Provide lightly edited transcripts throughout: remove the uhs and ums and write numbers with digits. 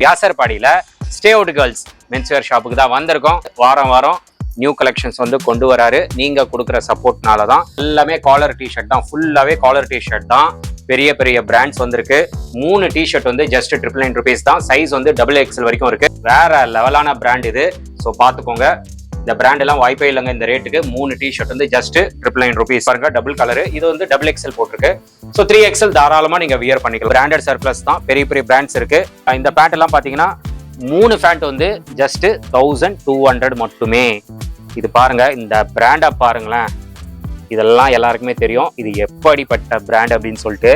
வியாசர்பாடியில stay out girls menswear ஷாப்புக்கு தான் வந்திருக்கோம். வாரம் வாரம் நியூ கலெக்ஷன்ஸ் வந்து கொண்டு வராரு. நீங்க கொடுக்குற சப்போர்ட்னால தான். எல்லாமே காலர் டிஷர்ட் தான், ஃபுல்லாவே காலர் டிஷர்ட் தான். பெரிய பெரிய பிராண்ட்ஸ் வந்திருக்கு. 3 டிஷர்ட் வந்து ஜஸ்ட் 999 rupees தான். சைஸ் வந்து XXL வரைக்கும் இருக்கு. வேற லெவலான பிராண்ட் இது. ஸோ பாத்துக்கோங்க, இந்த பிராண்ட் எல்லாம் வாய்ப்பே இல்லைங்க. இந்த ரேட்டுக்கு 3 டிஷர்ட் வந்து ஜஸ்ட் 999 rupees பாருங்க. டபுள் கலர், இது வந்து XXL போட்டிருக்கு. ஸோ 3XL தாராளமா நீங்க வியர் பண்ணிக்கலாம். பிராண்டட் சர்ப்ளஸ் தான், பெரிய பெரிய பிராண்ட்ஸ் இருக்கு. இந்த பேண்ட் எல்லாம் பாத்தீங்கன்னா 3 பேண்ட் வந்து ஜஸ்ட் 1200 மட்டுமே. இது பாருங்க, இந்த பிராண்டை பாருங்களேன். இதெல்லாம் எல்லாருக்குமே தெரியும் இது எப்படிப்பட்ட பிராண்ட் அப்படின்னு சொல்லிட்டு.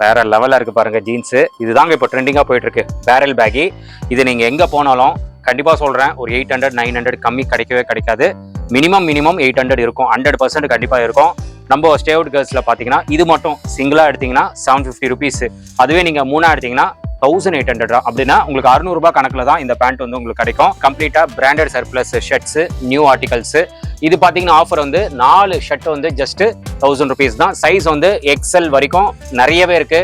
வேற லெவலா இருக்கு பாருங்க ஜீன்ஸ். இதுதாங்க இப்போ ட்ரெண்டிங்கா போயிட்டு இருக்கு, பேரல் பேக்கி. இது நீங்க எங்க போனாலும் கண்டிப்பா சொல்றேன், ஒரு 800 900 கம்மி கிடைக்கவே கிடைக்காது. மினிமம் 800 இருக்கும், 100% கண்டிப்பா இருக்கும். நம்ம ஸ்டே அவுட் கேர்ள்ஸ்ல பாத்தீங்கன்னா இது மட்டும் சிங்கிளா எடுத்தீங்கன்னா 750 rupees. அதுவே நீங்க 3 எடுத்தீங்கன்னா 1800 அப்படின்னா உங்களுக்கு 600 ரூபாய் கணக்குல தான் இந்த பேண்ட் வந்து உங்களுக்கு கிடைக்கும். கம்ப்ளீட்டா branded surplus shirts, new articles. இது பாத்தீங்கன்னா ஆஃபர் வந்து 4 ஷர்ட் வந்து ஜஸ்ட் 1000 rupees தான். சைஸ் வந்து XL வரைக்கும் நிறையவே இருக்கு.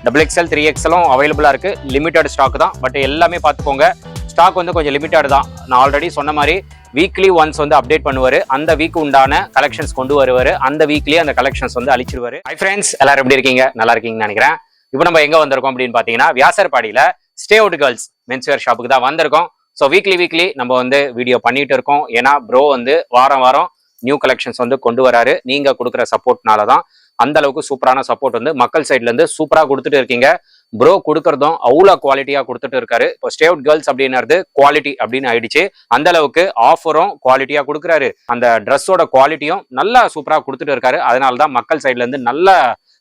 XXL 3XL அவைலபிளா இருக்கு. லிமிடெட் ஸ்டாக் தான், பட் எல்லாமே பார்த்துக்கோங்க. ஸ்டாக் வந்து கொஞ்சம் லிமிட்டட் தான். நான் ஆல்ரெடி சொன்ன மாதிரி வீக்லி ஒன்ஸ் வந்து அப்டேட் பண்ணுவாரு. அந்த வீக் உண்டான கலெக்ஷன்ஸ் கொண்டு வருவாரு. அந்த வீக்லயே அந்த கலெக்ஷன்ஸ் வந்து அழிச்சிருவாரு. ஹை ஃப்ரெண்ட்ஸ், எல்லாரும் எப்படி இருக்கீங்க? நல்லா இருக்கீங்கன்னு நினைக்கிறேன். இப்போ நம்ம எங்க வந்திருக்கோம் அப்படின்னு பாத்தீங்கன்னா வியாசர்பாடியில ஸ்டே அவுட் கேர்ள்ஸ் மென்ஸ்வேர் ஷாப்புக்கு தான் வந்திருக்கோம். ஸோ வீக்லி நம்ம வந்து வீடியோ பண்ணிட்டு இருக்கோம். ஏன்னா ப்ரோ வந்து வாரம் வாரம் நியூ கலெக்ஷன்ஸ் வந்து கொண்டு வராரு. நீங்க கொடுக்குற சப்போர்ட்னால தான். அந்த அளவுக்கு சூப்பரான சப்போர்ட் வந்து மக்கள் சைட்ல இருந்து சூப்பரா கொடுத்துட்டு இருக்கீங்க. ப்ரோ கொடுக்கறதும் அவ்வளோ குவாலிட்டியா கொடுத்துட்டு இருக்காரு. இப்போ ஸ்டே அவுட் கேர்ள்ஸ் அப்படின்றது குவாலிட்டி அப்படின்னு ஆயிடுச்சு. அந்த அளவுக்கு ஆஃபரும் குவாலிட்டியா கொடுக்குறாரு. அந்த ட்ரெஸ்ஸோட குவாலிட்டியும் நல்லா சூப்பரா கொடுத்துட்டு இருக்காரு. அதனால தான் மக்கள் சைட்ல இருந்து நல்ல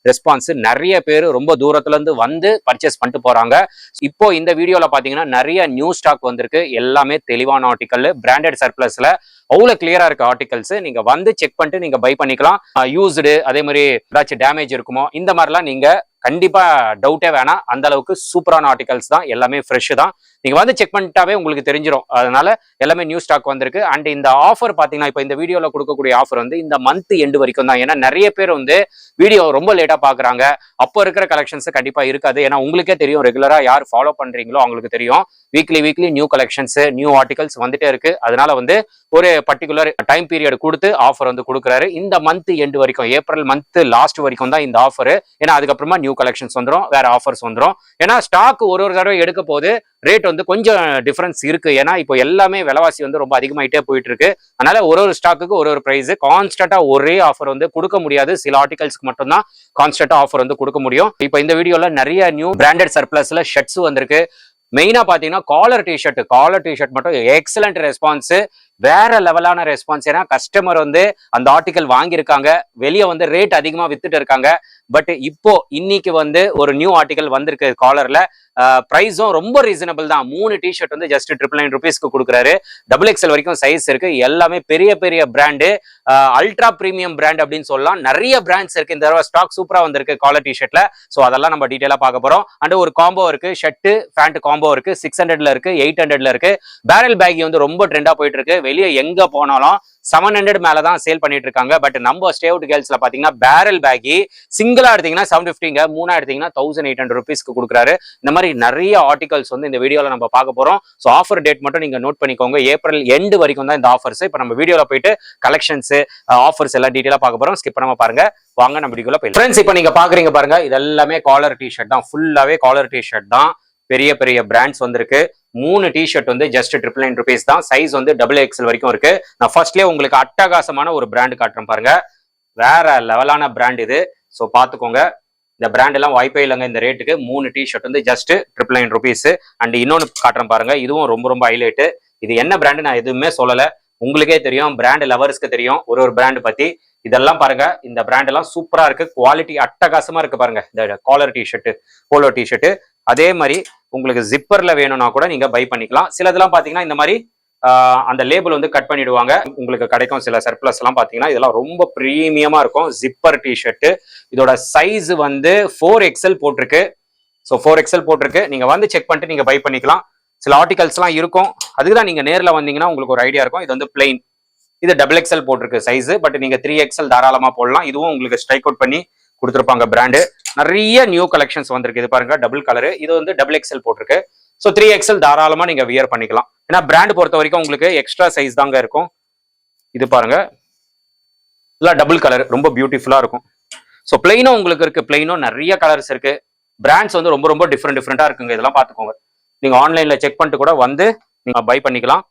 ரெஸ்பான்ஸ். நிறைய பேர் ரொம்ப தூரத்துல இருந்து வந்து பர்ச்சேஸ் பண்ணிட்டு போறாங்க. இப்போ இந்த வீடியோல பாத்தீங்கன்னா நிறைய நியூ ஸ்டாக் வந்திருக்கு. எல்லாமே தெளிவான ஆர்டிக்கல், பிராண்டட் சர்ப்ளஸ்ல அவ்வளவு கிளியரா இருக்கு ஆர்டிகல்ஸ். நீங்க வந்து செக் பண்ணிட்டு நீங்க பை பண்ணிக்கலாம். யூஸ்டு, அதே மாதிரி ஏதாச்சும் டேமேஜ் இருக்குமோ, இந்த மாதிரிலாம் நீங்க கண்டிப்பா டவுட்டே வேணாம். அந்த அளவுக்கு சூப்பரான ஆர்டிகல்ஸ் தான், எல்லாமே ஃப்ரெஷ் தான். நீங்க வந்து செக் பண்ணிட்டாவே உங்களுக்கு தெரிஞ்சிடும். அதனால எல்லாமே நியூ ஸ்டாக் வந்திருக்கு. அண்ட் இந்த ஆஃபர் பாத்தீங்கன்னா இப்போ இந்த வீடியோல கொடுக்கக்கூடிய ஆஃபர் வந்து இந்த மந்த் எண்டு வரைக்கும் தான். ஏன்னா நிறைய பேர் வந்து வீடியோ ரொம்ப லேட்டா பாக்குறாங்க. அப்போ இருக்கிற கலெக்ஷன்ஸ் கண்டிப்பா இருக்காது. ஏன்னா உங்களுக்கே தெரியும், ரெகுலரா யார் ஃபாலோ பண்றீங்களோ அவங்களுக்கு தெரியும். Weekly new collections, new articles வந்துட்டே இருக்கு. அதனால வந்து ஒரு பர்டிகுலர் டைம் பீரியட் கொடுத்து ஆஃபர் வந்து கொடுக்குறாரு. இந்த மந்த் எண்டு வரைக்கும், ஏப்ரல் மந்த் லாஸ்ட் வரைக்கும் தான் இந்த ஆஃபர். ஏன்னா அதுக்கப்புறமா நியூ கலெக்ஷன்ஸ் வந்துடும், வேற ஆஃபர்ஸ் வந்துடும். ஏன்னா ஸ்டாக் ஒரு தடவை எடுக்க போது ரேட் வந்து கொஞ்சம் டிஃபரன்ஸ் இருக்கு. ஏன்னா இப்போ எல்லாமே விலைவாசி வந்து ரொம்ப அதிகமாயிட்டே போயிட்டு இருக்கு. அதனால ஒரு ஸ்டாக்குக்கு ஒரு பிரைஸ். கான்ஸ்டன்டா ஒரே ஆஃபர் வந்து கொடுக்க முடியாது. சில ஆர்டிகல்ஸ்க்கு மட்டும் தான் கான்ஸ்டன்டா ஆஃபர் வந்து கொடுக்க முடியும். இப்போ இந்த வீடியோல நிறைய நியூ பிராண்டட் சர்ப்ளஸ்ல ஷர்ட்ஸ் வந்திருக்கு. மெயினா பாத்தீங்கன்னா காலர் டிஷர்ட் மட்டும் எக்ஸலண்ட் ரெஸ்பான்ஸ், வேற லெவலான ரெஸ்பான்ஸ். ஏன்னா கஸ்டமர் வந்து அந்த ஆர்டிகல் வாங்கியிருக்காங்க, வெளியே வந்து ரேட் அதிகமா வித்துட்டு இருக்காங்க. பட் இப்போ இன்னைக்கு வந்து ஒரு நியூ ஆர்டிகல் வந்திருக்கு காலர்ல. பிரைஸும் ரொம்ப ரீசனபிள் தான். 3 டிஷர்ட் வந்து ஜஸ்ட் 999 rupeesக்கு கொடுக்குறாரு. XXL வரைக்கும் சைஸ் இருக்கு. எல்லாமே பெரிய பெரிய பிராண்டு, அல்ட்ரா பிரீமியம் பிராண்ட் அப்படின்னு சொல்லலாம். நிறைய பிராண்ட்ஸ் இருக்கு. இந்த தடவை ஸ்டாக் சூப்பரா வந்திருக்கு காலர் டிஷர்ட்ல. ஸோ அதெல்லாம் நம்ம டீட்டெயிலா பார்க்க போறோம். அண்ட் ஒரு காம்போ இருக்கு, ஷர்ட் பேண்ட் காம்போ இருக்கு. 600ல இருக்கு, 800ல இருக்கு. பேரல் பேக்கி வந்து ரொம்ப ட்ரெண்டா போயிட்டு இருக்கு. வெளியே எங்க போனாலும் 700 மேலதான் சேல் பண்ணிட்டு இருக்காங்க. பட் நம்ம ஸ்டே அவுட் கேர்ள்ஸ்ல பாத்தீங்கன்னா பேரல் பேக்கி சிங்கிளா எடுத்தீங்கன்னா 750, 3 எடுத்தீங்கன்னா 1800 rupeesக்கு கொடுக்குறாரு. இந்த மாதிரி நிறைய ஆர்டிகல்ஸ் வந்து இந்த வீடியோல நம்ம பார்க்க போறோம். ஸோ ஆஃபர் டேட் மட்டும் நீங்க நோட் பண்ணிக்கோங்க. ஏப்ரல் எண்டு வரைக்கும் தான் இந்த ஆஃபர்ஸ். இப்போ நம்ம வீடியோல போயிட்டு கலெக்ஷன்ஸ், ஆஃபர்ஸ் எல்லாம் டீட்டெயிலா பார்க்க போறோம். ஸ்கிப் பண்ணாம பாருங்க. வாங்க நம்ம வீடியோல போயிடலாம். ஃப்ரெண்ட்ஸ், இப்போ நீங்க பாக்குறீங்க பாருங்க, இது எல்லாமே காலர் டிஷர்ட் தான். ஃபுல்லாவே காலர் டிஷர்ட் தான். பெரிய பெரிய பிராண்ட்ஸ் வந்திருக்கு. 3 டிஷர்ட் வந்து ஜஸ்ட் 999 rupees தான். சைஸ் வந்து XXL வரைக்கும் இருக்கு. நான் ஃபர்ஸ்ட்லயே உங்களுக்கு அட்டகாசமான ஒரு பிராண்ட் காட்டுறேன் பாருங்க. வேற லெவலான பிராண்ட் இது. ஸோ பாத்துக்கோங்க, இந்த பிராண்ட் எல்லாம் வாய்ப்பே இல்லைங்க இந்த ரேட்டுக்கு. 3 டிஷர்ட் வந்து ஜஸ்ட் 999 rupees. அண்ட் இன்னொன்னு காட்டுறேன் பாருங்க, இதுவும் ரொம்ப ஹைலைட். இது என்ன பிராண்டு நான் எதுவுமே சொல்லல, உங்களுக்கே தெரியும், பிராண்ட் லவர்ஸ்க்கு தெரியும் ஒரு பிராண்ட் பத்தி. இதெல்லாம் பாருங்க, இந்த பிராண்ட் எல்லாம் சூப்பரா இருக்கு. குவாலிட்டி அட்டகாசமா இருக்கு பாருங்க. இந்த காலர் டிஷர்ட், போலோ டிஷர்ட். அதே மாதிரி உங்களுக்கு ஜிப்பர்ல வேணும்னா கூட நீங்க பை பண்ணிக்கலாம். சிலதெல்லாம் பாத்தீங்கன்னா இந்த மாதிரி அந்த லேபிள் வந்து கட் பண்ணிடுவாங்க, உங்களுக்கு கிடைக்கும். சில சர்ப்ளஸ் எல்லாம் பாத்தீங்கன்னா இதெல்லாம் ரொம்ப பிரீமியமா இருக்கும். Zipper T shirt. இதோட சைஸ் வந்து 4XL போட்டிருக்கு. ஸோ 4XL போட்டிருக்கு. நீங்க வந்து செக் பண்ணிட்டு நீங்க பை பண்ணிக்கலாம். சில ஆர்டிகல்ஸ் எல்லாம் இருக்கும், அதுக்குதான் நீங்க நேர்ல வந்தீங்கன்னா உங்களுக்கு ஒரு ஐடியா இருக்கும். இது வந்து பிளைன், இது XXL போட்டிருக்கு சைஸ். பட் நீங்க 3XL தாராளமா போடலாம். இதுவும் உங்களுக்கு ஸ்ட்ரைக் அவுட் பண்ணி கொடுத்துருப்பாங்க பிராண்டு. நிறைய நியூ கலெக்ஷன்ஸ் வந்திருக்கு. இது பாருங்க, டபுள் கலரு. இது வந்து XXL போட்டிருக்கு. ஸோ 3XL தாராளமா நீங்க வியர் பண்ணிக்கலாம். ஏன்னா பிராண்ட் பொறுத்த வரைக்கும் உங்களுக்கு எக்ஸ்ட்ரா சைஸ் தாங்க இருக்கும். இது பாருங்க, இல்லை டபுள் கலர் ரொம்ப பியூட்டிஃபுல்லா இருக்கும். ஸோ பிளைனும் உங்களுக்கு இருக்கு, பிளைனும் நிறைய கலர்ஸ் இருக்கு. பிராண்ட்ஸ் வந்து ரொம்ப ரொம்ப டிஃப்ரெண்டா இருக்குங்க. இதெல்லாம் பார்த்துக்கோங்க. நீங்க ஆன்லைன்ல செக் பண்ணிட்டு கூட வந்து நீங்க பை பண்ணிக்கலாம்.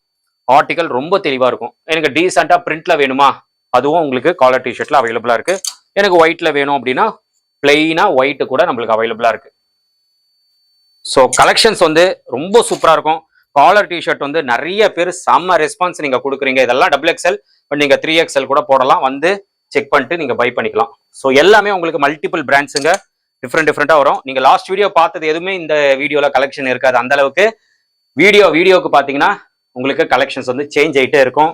ஆர்டிகல் ரொம்ப தெளிவா இருக்கும். எனக்கு டீசெண்டா பிரிண்ட்ல வேணுமா, அதுவும் உங்களுக்கு காலர் டிஷர்ட்ல அவைலபிளா இருக்கு. எனக்கு ஒயிட்ல வேணும் அப்படின்னா பிளெயினா ஒயிட் கூட நம்மளுக்கு அவைலபிளா இருக்கு. ஸோ கலெக்ஷன்ஸ் வந்து ரொம்ப சூப்பரா இருக்கும். காலர் டிஷர்ட் வந்து நிறைய பேர் செம்ம ரெஸ்பான்ஸ் நீங்க கொடுக்குறீங்க. இதெல்லாம் XXL, பட் நீங்க 3XL கூட போடலாம். வந்து செக் பண்ணிட்டு நீங்க பை பண்ணிக்கலாம். ஸோ எல்லாமே உங்களுக்கு மல்டிபிள் பிராண்ட்ஸுங்க, டிஃப்ரெண்டா வரும். நீங்க லாஸ்ட் வீடியோ பார்த்தது எதுவுமே இந்த வீடியோல கலெக்ஷன் இருக்காது. அந்த அளவுக்கு வீடியோக்கு பாத்தீங்கன்னா உங்களுக்கு கலெக்ஷன்ஸ் வந்து சேஞ்ச் ஆயிட்டே இருக்கும்.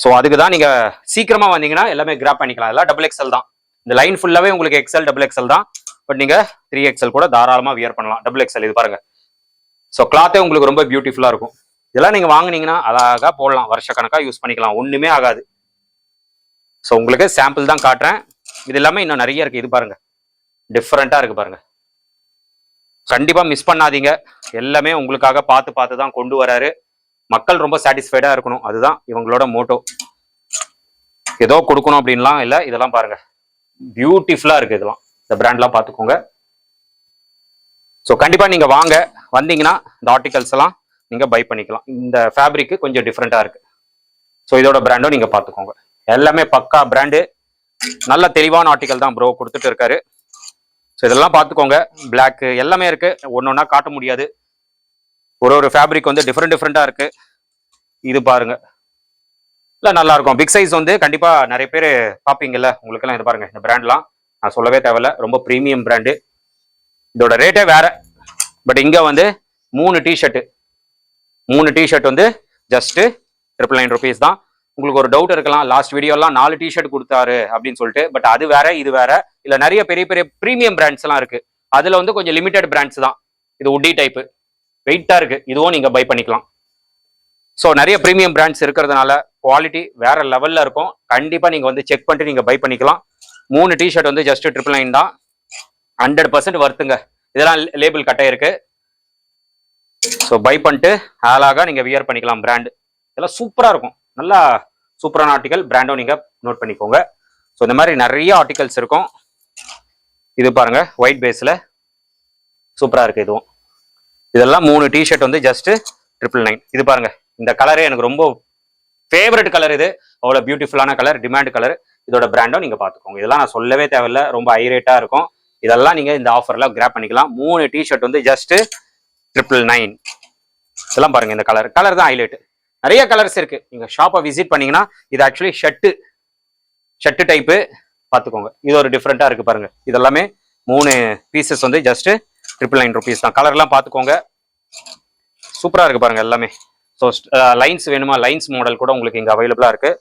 ஸோ அதுக்கு தான் நீங்க சீக்கிரமா வந்தீங்கன்னா எல்லாமே கிராப் பண்ணிக்கலாம். எல்லாம் XXL தான். இந்த லைன் ஃபுல்லாவே உங்களுக்கு XL XXL தான். பட் நீங்க 3XL கூட தாராளமா வியர் பண்ணலாம். XXL இது பாருங்க. ஸோ கிளாத்தே உங்களுக்கு ரொம்ப பியூட்டிஃபுல்லா இருக்கும். இதெல்லாம் நீங்க வாங்குனீங்கன்னா அழகா போடலாம், வருஷக்கணக்கா யூஸ் பண்ணிக்கலாம், ஒண்ணுமே ஆகாது. ஸோ உங்களுக்கு சாம்பிள் தான் காட்டுறேன். இது எல்லாமே இன்னும் நிறைய இருக்கு. இது பாருங்க, டிஃப்ரெண்டா இருக்கு பாருங்க. கண்டிப்பா மிஸ் பண்ணாதீங்க. எல்லாமே உங்களுக்காக பார்த்து தான் கொண்டு வராரு. மக்கள் ரொம்ப சாட்டிஸ்ஃபைடா இருக்கணும், அதுதான் இவங்களோட மோட்டோ. ஏதோ கொடுக்கணும் அப்படின்லாம் இல்லை. இதெல்லாம் பாருங்க, பியூட்டிஃபுல்லா இருக்கு. இதெல்லாம் இந்த பிராண்ட்லாம் பார்த்துக்கோங்க. ஸோ கண்டிப்பா நீங்க வாங்க, வந்தீங்கன்னா இந்த ஆர்டிகல்ஸ் எல்லாம் நீங்க பை பண்ணிக்கலாம். இந்த ஃபேப்ரிக் கொஞ்சம் டிஃப்ரெண்டா இருக்கு. ஸோ இதோட பிராண்டும் நீங்க பார்த்துக்கோங்க. எல்லாமே பக்கா பிராண்டு, நல்ல தெளிவான ஆர்டிகல் தான் ப்ரோ கொடுத்துட்டு இருக்காரு. ஸோ இதெல்லாம் பார்த்துக்கோங்க. பிளாக் எல்லாமே இருக்கு, ஒன்னொன்னா காட்ட முடியாது. ஒரு ஃபேப்ரிக் வந்து டிஃப்ரெண்டா இருக்கு. இது பாருங்க, இல்லை நல்லா இருக்கும். பிக் சைஸ் வந்து கண்டிப்பா நிறைய பேர் பார்ப்பீங்கல்ல, உங்களுக்கெல்லாம் இது பாருங்க. இந்த பிராண்ட்லாம் நான் சொல்லவே தேவையில்ல, ரொம்ப ப்ரீமியம் பிராண்டு. இதோட ரேட்டே வேற. பட் இங்க வந்து 3 டிஷர்ட் வந்து ஜஸ்ட் 999 rupees தான். உங்களுக்கு ஒரு டவுட் இருக்கலாம், லாஸ்ட் வீடியோலாம் 4 டிஷர்ட் கொடுத்தாரு அப்படின்னு சொல்லிட்டு. பட் அது வேற, இது வேற. இல்ல நிறைய பெரிய ப்ரீமியம் பிராண்ட்ஸ் எல்லாம் இருக்கு. அதுல வந்து கொஞ்சம் லிமிடெட் பிராண்ட்ஸ் தான். இது உட்டி டைப், வெயிட்டா இருக்கு. இதுவும் நீங்க பை பண்ணிக்கலாம். ஸோ நிறைய ப்ரீமியம் பிராண்ட்ஸ் இருக்கிறதுனால குவாலிட்டி வேற லெவல்ல இருக்கும். கண்டிப்பா நீங்க வந்து செக் பண்ணிட்டு நீங்க பை பண்ணிக்கலாம். 3 டிஷர்ட் வந்து ஜஸ்ட் 999 தான். 100% வருத்துங்க. இதெல்லாம் லேபிள் கட்ட இருக்கு. ஸோ பை பண்ணிட்டு அழகா நீங்க வியர் பண்ணிக்கலாம். பிராண்ட் இதெல்லாம் சூப்பரா இருக்கும். நல்லா சூப்பரான ஆர்டிகல், பிராண்டும் நீங்க நோட் பண்ணிக்கோங்க. ஸோ இந்த மாதிரி நிறைய ஆர்டிகல்ஸ் இருக்கும். இது பாருங்க, ஒயிட் பேஸ்ல சூப்பரா இருக்கு. இதுவும் இதெல்லாம் 3 டிஷர்ட் வந்து ஜஸ்ட் 999. இது பாருங்க, இந்த கலரே எனக்கு ரொம்ப ஃபேவரட் கலர். இது அவ்வளவு பியூட்டிஃபுல்லான கலர், டிமாண்ட் கலர். இதோட பிராண்டும் நீங்க பாத்துக்கோங்க. இதெல்லாம் நான் சொல்லவே தேவையில்ல, ரொம்ப ஹை ரேட்டா இருக்கும். இதெல்லாம் நீங்க இந்த ஆஃபர்ல கிராப் பண்ணிக்கலாம். 3 டிஷர்ட் வந்து ஜஸ்ட் 999. இதெல்லாம் பாருங்க, இந்த கலர் தான் ஹைலைட். நிறைய கலர்ஸ் இருக்கு. நீங்க ஷாப்பை விசிட் பண்ணீங்கன்னா இது ஆக்சுவலி ஷர்ட் டைப்பு பார்த்துக்கோங்க. இது ஒரு டிஃப்ரெண்டா இருக்கு பாருங்க. இதெல்லாமே 3 பீசஸ் வந்து ஜஸ்ட் 999 rupees தான். கலர்லாம் பார்த்துக்கோங்க, சூப்பரா இருக்கு பாருங்க எல்லாமே. ஸோ லைன்ஸ் வேணுமா, லைன்ஸ் மாடல் கூட உங்களுக்கு இங்க அவைலபிளா இருக்கு.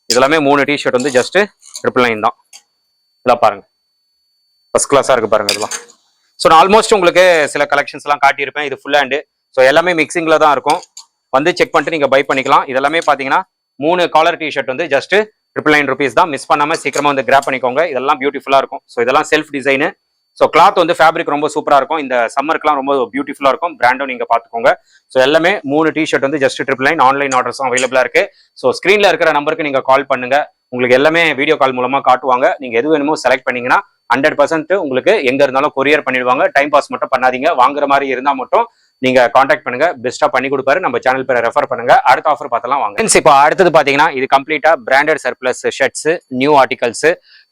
இதெல்லாமே 3 டிஷர்ட் வந்து ஜஸ்ட் 999 தான். இதெல்லாம் பாருங்க, ஃபர்ஸ்ட் கிளாஸா இருக்கு பாருங்க இதெல்லாம். ஸோ நான் ஆல்மோஸ்ட் உங்களுக்கு சில கலெக்ஷன்ஸ் எல்லாம் காட்டியிருப்பேன். இது ஃபுல் ஹேண்டு. ஸோ எல்லாமே மிக்சிங்ல தான் இருக்கும். வந்து செக் பண்ணிட்டு நீங்க பை பண்ணிக்கலாம். இதெல்லாமே பாத்தீங்கன்னா 3 காலர் டிஷர்ட் வந்து ஜஸ்ட் 999 rupees தான். மிஸ் பண்ணாம சீக்கிரமா வந்து கிராப் பண்ணிக்கோங்க. இதெல்லாம் பியூட்டிஃபுல்லா இருக்கும். ஸோ இதெல்லாம் செல்ஃப் டிசைனு. ஸோ கிளாத் வந்து ஃபேப்ரிக் ரொம்ப சூப்பரா இருக்கும். இந்த சம்மருக்குலாம் ரொம்ப பியூட்டிஃபுல்லா இருக்கும். பிராண்டும் நீங்க பாத்துக்கோங்க. ஸோ எல்லாமே 3 டிஷர்ட் வந்து ஜஸ்ட் 999. ஆன்லைன் ஆர்டர்ஸும் அவைலபிளா இருக்கு. ஸோ ஸ்கிரீன்ல இருக்கிற நம்பருக்கு நீங்க கால் பண்ணுங்க. உங்களுக்கு எல்லாமே வீடியோ கால் மூலமா காட்டுவாங்க. நீங்க எது வேணுமோ செலக்ட் பண்ணீங்கன்னா 100% உங்களுக்கு எங்க இருந்தாலும் கொரியர் பண்ணிடுவாங்க. டைம் பாஸ் மட்டும் பண்ணாதீங்க. வாங்குற மாதிரி இருந்தா மட்டும் நீங்க காண்டாக்ட் பண்ணுங்க. பெஸ்டா பண்ணி கொடுப்பாரு. நம்ம சேனல் பேரை ரெஃபர் பண்ணுங்க. அடுத்த ஆஃபர் பார்த்தலாம் வாங்க. இப்போ அடுத்தது பாத்தீங்கன்னா இது கம்ப்ளீட்டா branded surplus shirts, new articles.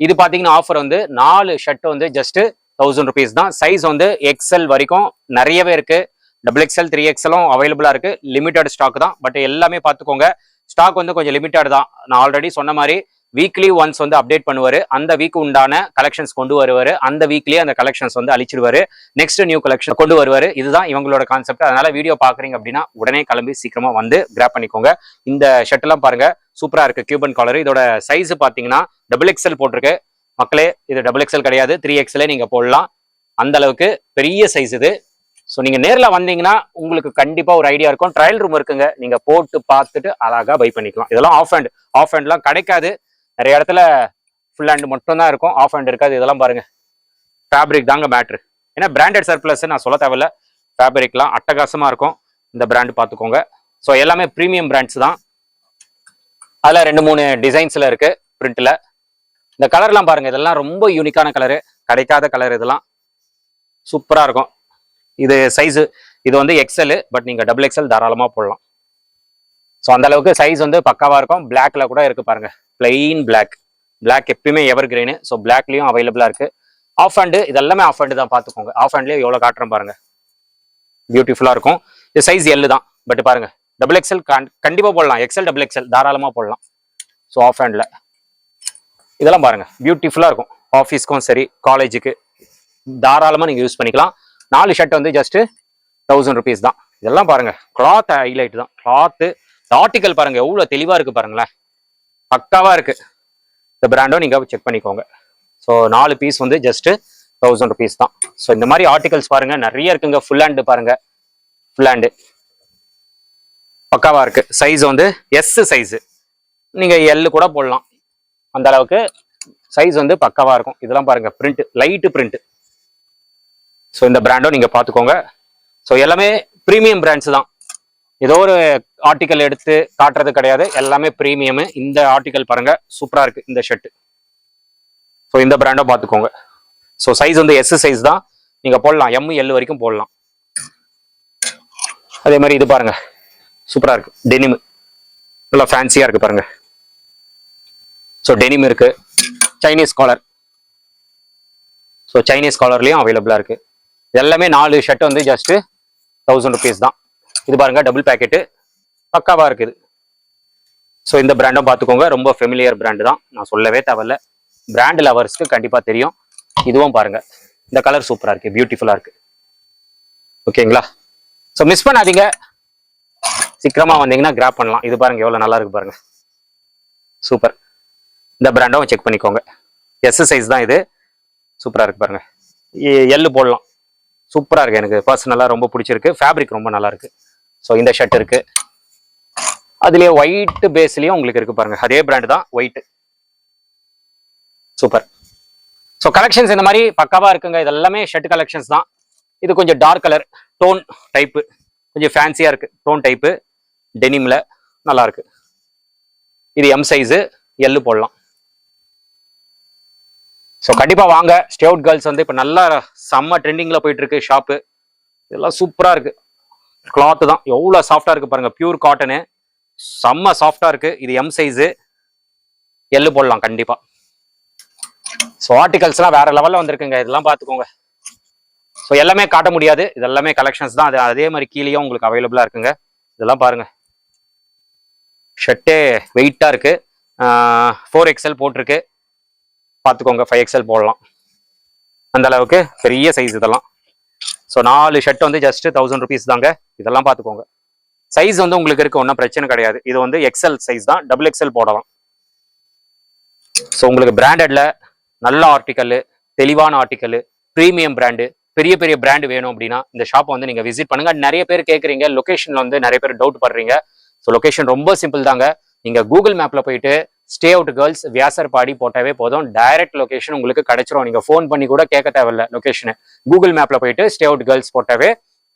இது பாத்தீங்கன்னா ஆஃபர் வந்து 4 ஷர்ட் வந்து ஜஸ்ட் 1000 rupees தான். சைஸ் வந்து XL வரைக்கும் நிறையவே இருக்கு. XXL 3XL அவைலபிளா இருக்கு. லிமிடெட் ஸ்டாக் தான். பட் எல்லாமே பார்த்துக்கோங்க, ஸ்டாக் வந்து கொஞ்சம் லிமிட்டட் தான். நான் ஆல்ரெடி சொன்ன மாதிரி வீக்லி ஒன்ஸ் வந்து அப்டேட் பண்ணுவாரு. அந்த வீக் உண்டான கலெக்ஷன்ஸ் கொண்டு வருவாரு. அந்த வீக்லயே அந்த கலெக்ஷன்ஸ் வந்து அழிச்சிடுவாரு. நெக்ஸ்ட் நியூ கலெக்ஷன் கொண்டு வருவாரு. இதுதான் இவங்களோட கான்செப்ட். அதனால வீடியோ பாக்குறீங்க அப்படின்னா உடனே கிளம்பி சீக்கிரமா வந்து கிராப் பண்ணிக்கோங்க. இந்த ஷர்ட் எல்லாம் பாருங்க, சூப்பரா இருக்கு. Cuban collar. இதோட சைஸ் பாத்தீங்கன்னா XXL போட்டிருக்கு. மக்களே இது XXL கிடையாது, 3XL நீங்க போடலாம். அந்த அளவுக்கு பெரிய சைஸ் இது. ஸோ நீங்க நேர்ல வந்தீங்கன்னா உங்களுக்கு கண்டிப்பா ஒரு ஐடியா இருக்கும். ட்ரையல் ரூம் இருக்குங்க, நீங்க போட்டு பார்த்துட்டு அழகா பை பண்ணிக்கலாம். இதெல்லாம் ஆஃப் ஹேண்ட்லாம் கிடைக்காது. நிறைய இடத்துல ஃபுல் ஹேண்ட் மட்டும் தான் இருக்கும், ஆஃப் ஹேண்ட் இருக்காது. இதெல்லாம் பாருங்க, ஃபேப்ரிக் தாங்க மேட்ரு. ஏன்னா பிராண்டட் சர்ப்ளஸ் நான் சொல்ல தேவையில்ல. ஃபேப்ரிக்லாம் அட்டகாசமாக இருக்கும். இந்த பிராண்டு பார்த்துக்கோங்க. ஸோ எல்லாமே ப்ரீமியம் பிராண்ட்ஸ் தான். அதில் 2-3 டிசைன்ஸில் இருக்குது பிரிண்டில். இந்த கலர்லாம் பாருங்கள், இதெல்லாம் ரொம்ப யூனிக்கான கலரு, கிடைக்காத கலர். இதெல்லாம் சூப்பராக இருக்கும். இது சைஸு இது வந்து எக்ஸல், பட் நீங்கள் XXL தாராளமாக போடலாம். ஸோ அந்த அளவுக்கு சைஸ் வந்து பக்காவாக இருக்கும். பிளாக்ல கூட இருக்குது பாருங்கள், பிளெயின் பிளாக். பிளாக் எப்பயுமே எவர் கிரீனு. ஸோ பிளாக்லேயும் அவைலபிளாக இருக்குது. ஆஃப் ஹேண்டு, இதெல்லாமே ஆஃப் ஹேண்டு தான் பார்த்துக்கோங்க. ஆஃப் ஹேண்ட்லேயே எவ்வளோ காட்டுறேன் பாருங்கள், பியூட்டிஃபுல்லாக இருக்கும். இது சைஸ் எல்லு தான், பட் பாருங்க XXL கண்டிப்பாக போடலாம். XXL தாராளமாக போடலாம். ஸோ ஆஃப் ஹேண்டில் இதெல்லாம் பாருங்க பியூட்டிஃபுல்லாக இருக்கும். ஆஃபீஸ்க்கும் சரி காலேஜுக்கு தாராளமாக நீங்கள் யூஸ் பண்ணிக்கலாம். 4 ஷர்ட் வந்து ஜஸ்ட் 1000 rupees தான். இதெல்லாம் பாருங்க கிளாத் ஹைலைட் தான். கிளாத்து ஆர்டிக்கல் பாருங்க எவ்வளோ தெளிவாக இருக்குது பாருங்களேன், பக்காவாக இருக்குது. இந்த பிராண்டும் நீங்கள் செக் பண்ணிக்கோங்க. ஸோ 4 பீஸ் வந்து ஜஸ்ட் 1000 rupees தான். ஸோ இந்த மாதிரி ஆர்டிகல்ஸ் பாருங்க நிறைய இருக்குங்க. ஃபுல் ஹேண்டு பாருங்க, ஃபுல் ஹேண்டு பக்காவா இருக்கு. சைஸ் வந்து எஸ் சைஸ், நீங்க எல் கூட போடலாம். அந்த அளவுக்கு சைஸ் வந்து பக்காவா இருக்கும். இதெல்லாம் பாருங்க பிரிண்ட், லைட் பிரிண்ட். ஸோ இந்த பிராண்டும் நீங்க பாத்துக்கோங்க. ஸோ எல்லாமே ப்ரீமியம் பிராண்ட்ஸ் தான். ஏதோ ஒரு ஆர்டிக்கல் எடுத்து காட்டுறது கிடையாது, எல்லாமே ப்ரீமியம். இந்த ஆர்டிக்கல் பாருங்க சூப்பரா இருக்கு இந்த ஷர்ட். ஸோ இந்த பிராண்டும் பாத்துக்கோங்க. ஸோ சைஸ் வந்து எஸ் சைஸ் தான், நீங்க போடலாம். ML வரைக்கும் போடலாம். அதே மாதிரி இது பாருங்க சூப்பரா இருக்கு. டெனிம் நல்லா ஃபேன்சியா இருக்கு பாருங்க. ஸோ டெனிம் இருக்கு. சைனீஸ் காலர், ஸோ சைனீஸ் காலர்லயும் அவைலபிளா இருக்கு. எல்லாமே 4 ஷர்ட் வந்து ஜஸ்ட் 1000 rupees தான். இது பாருங்க டபுள் பேக்கெட்டு பக்காவா இருக்குது. ஸோ இந்த பிராண்டும் பார்த்துக்கோங்க. ரொம்ப ஃபெமிலியர் பிராண்டு தான், நான் சொல்லவே தேவையில்ல. பிராண்ட் லவர்ஸ்க்கு கண்டிப்பா தெரியும். இதுவும் பாருங்க, இந்த கலர் சூப்பரா இருக்கு, பியூட்டிஃபுல்லா இருக்கு. ஓகேங்களா? ஸோ மிஸ் பண்ணாதீங்க, சீக்கிரமா வந்தீங்கன்னா கிராப் பண்ணலாம். இது பாருங்க எவ்வளவு நல்லா இருக்கு பாருங்க, சூப்பர். இந்த பிராண்டும் செக் பண்ணிக்கோங்க. எஸ் சைஸ் தான் இது, சூப்பரா இருக்கு பாருங்க. எல்லு போடலாம், சூப்பரா இருக்கு. எனக்கு பர்சனலா ரொம்ப பிடிச்சிருக்கு. ஃபேப்ரிக் ரொம்ப நல்லா இருக்கு. ஸோ இந்த ஷர்ட் இருக்கு. அதுலயே ஒயிட் பேஸ்லயும் உங்களுக்கு இருக்கு பாருங்க, அதே பிராண்ட் தான், ஒயிட். சூப்பர். ஸோ கலெக்ஷன்ஸ் இந்த மாதிரி பக்காவா இருக்குங்க. இது எல்லாமே ஷர்ட் கலெக்ஷன்ஸ் தான். இது கொஞ்சம் டார்க் கலர் டோன் டைப்பு, கொஞ்சம் ஃபேன்சியா இருக்கு. டோன் டைப்பு டெனிம்ல நல்லா இருக்கு. இது எம் சைஸு, எல்லு போடலாம். ஸோ கண்டிப்பா வாங்க. ஸ்டேவுட் கேர்ள்ஸ் வந்து இப்போ நல்லா செம்ம ட்ரெண்டிங்ல போயிட்டு இருக்கு ஷாப்பு. இதெல்லாம் சூப்பரா இருக்கு. கிளாத் தான் எவ்வளவு சாஃப்டா இருக்கு பாருங்க, பியூர் காட்டனு, செம்ம சாஃப்டா இருக்கு. இது எம் சைஸு, எல்லு போடலாம் கண்டிப்பா. ஸோ ஆர்டிகல்ஸ்லாம் வேற லெவல்ல வந்திருக்குங்க. இதெல்லாம் பார்த்துக்கோங்க. ஸோ எல்லாமே காட்ட முடியாது, இது எல்லாமே கலெக்ஷன்ஸ் தான். அது அதே மாதிரி கீழேயும் உங்களுக்கு அவைலபிளா இருக்குங்க. இதெல்லாம் பாருங்க, ஷர்ட்டே வெயிட்டா இருக்கு. 4XL போட்டிருக்கு, பார்த்துக்கோங்க. 5XL போடலாம், அந்த அளவுக்கு பெரிய சைஸ் இதெல்லாம். ஸோ 4 ஷர்ட் வந்து ஜஸ்ட் 1000 rupees தாங்க. இதெல்லாம் பார்த்துக்கோங்க. சைஸ் வந்து உங்களுக்கு இருக்கு, ஒன்றும் பிரச்சனை கிடையாது. இது வந்து XL சைஸ் தான், XXL போடலாம். ஸோ உங்களுக்கு பிராண்டட்ல நல்ல ஆர்டிக்கல், தெளிவான ஆர்டிக்கல், ப்ரீமியம் பிராண்டு, பெரிய பெரிய பிராண்ட் வேணும் அப்படின்னா இந்த ஷாப் வந்து நீங்க விசிட் பண்ணுங்க. நிறைய பேர் கேட்குறீங்க, லொகேஷன்ல வந்து நிறைய பேர் டவுட் பண்றீங்க. ஸோ லொகேஷன் ரொம்ப சிம்பிள் தாங்க. நீங்க கூகுள் மேப்ல போயிட்டு ஸ்டே அவுட் கேர்ள்ஸ் வியாசர்பாடி போட்டாவே போதும், டைரக்ட் லொகேஷன் உங்களுக்கு கிடைச்சிரும். நீங்க ஃபோன் பண்ணி கூட கேட்க தேவையில்ல லொகேஷனு. கூகுள் மேப்ல போயிட்டு ஸ்டே அவுட் கேர்ள்ஸ் போட்டாவே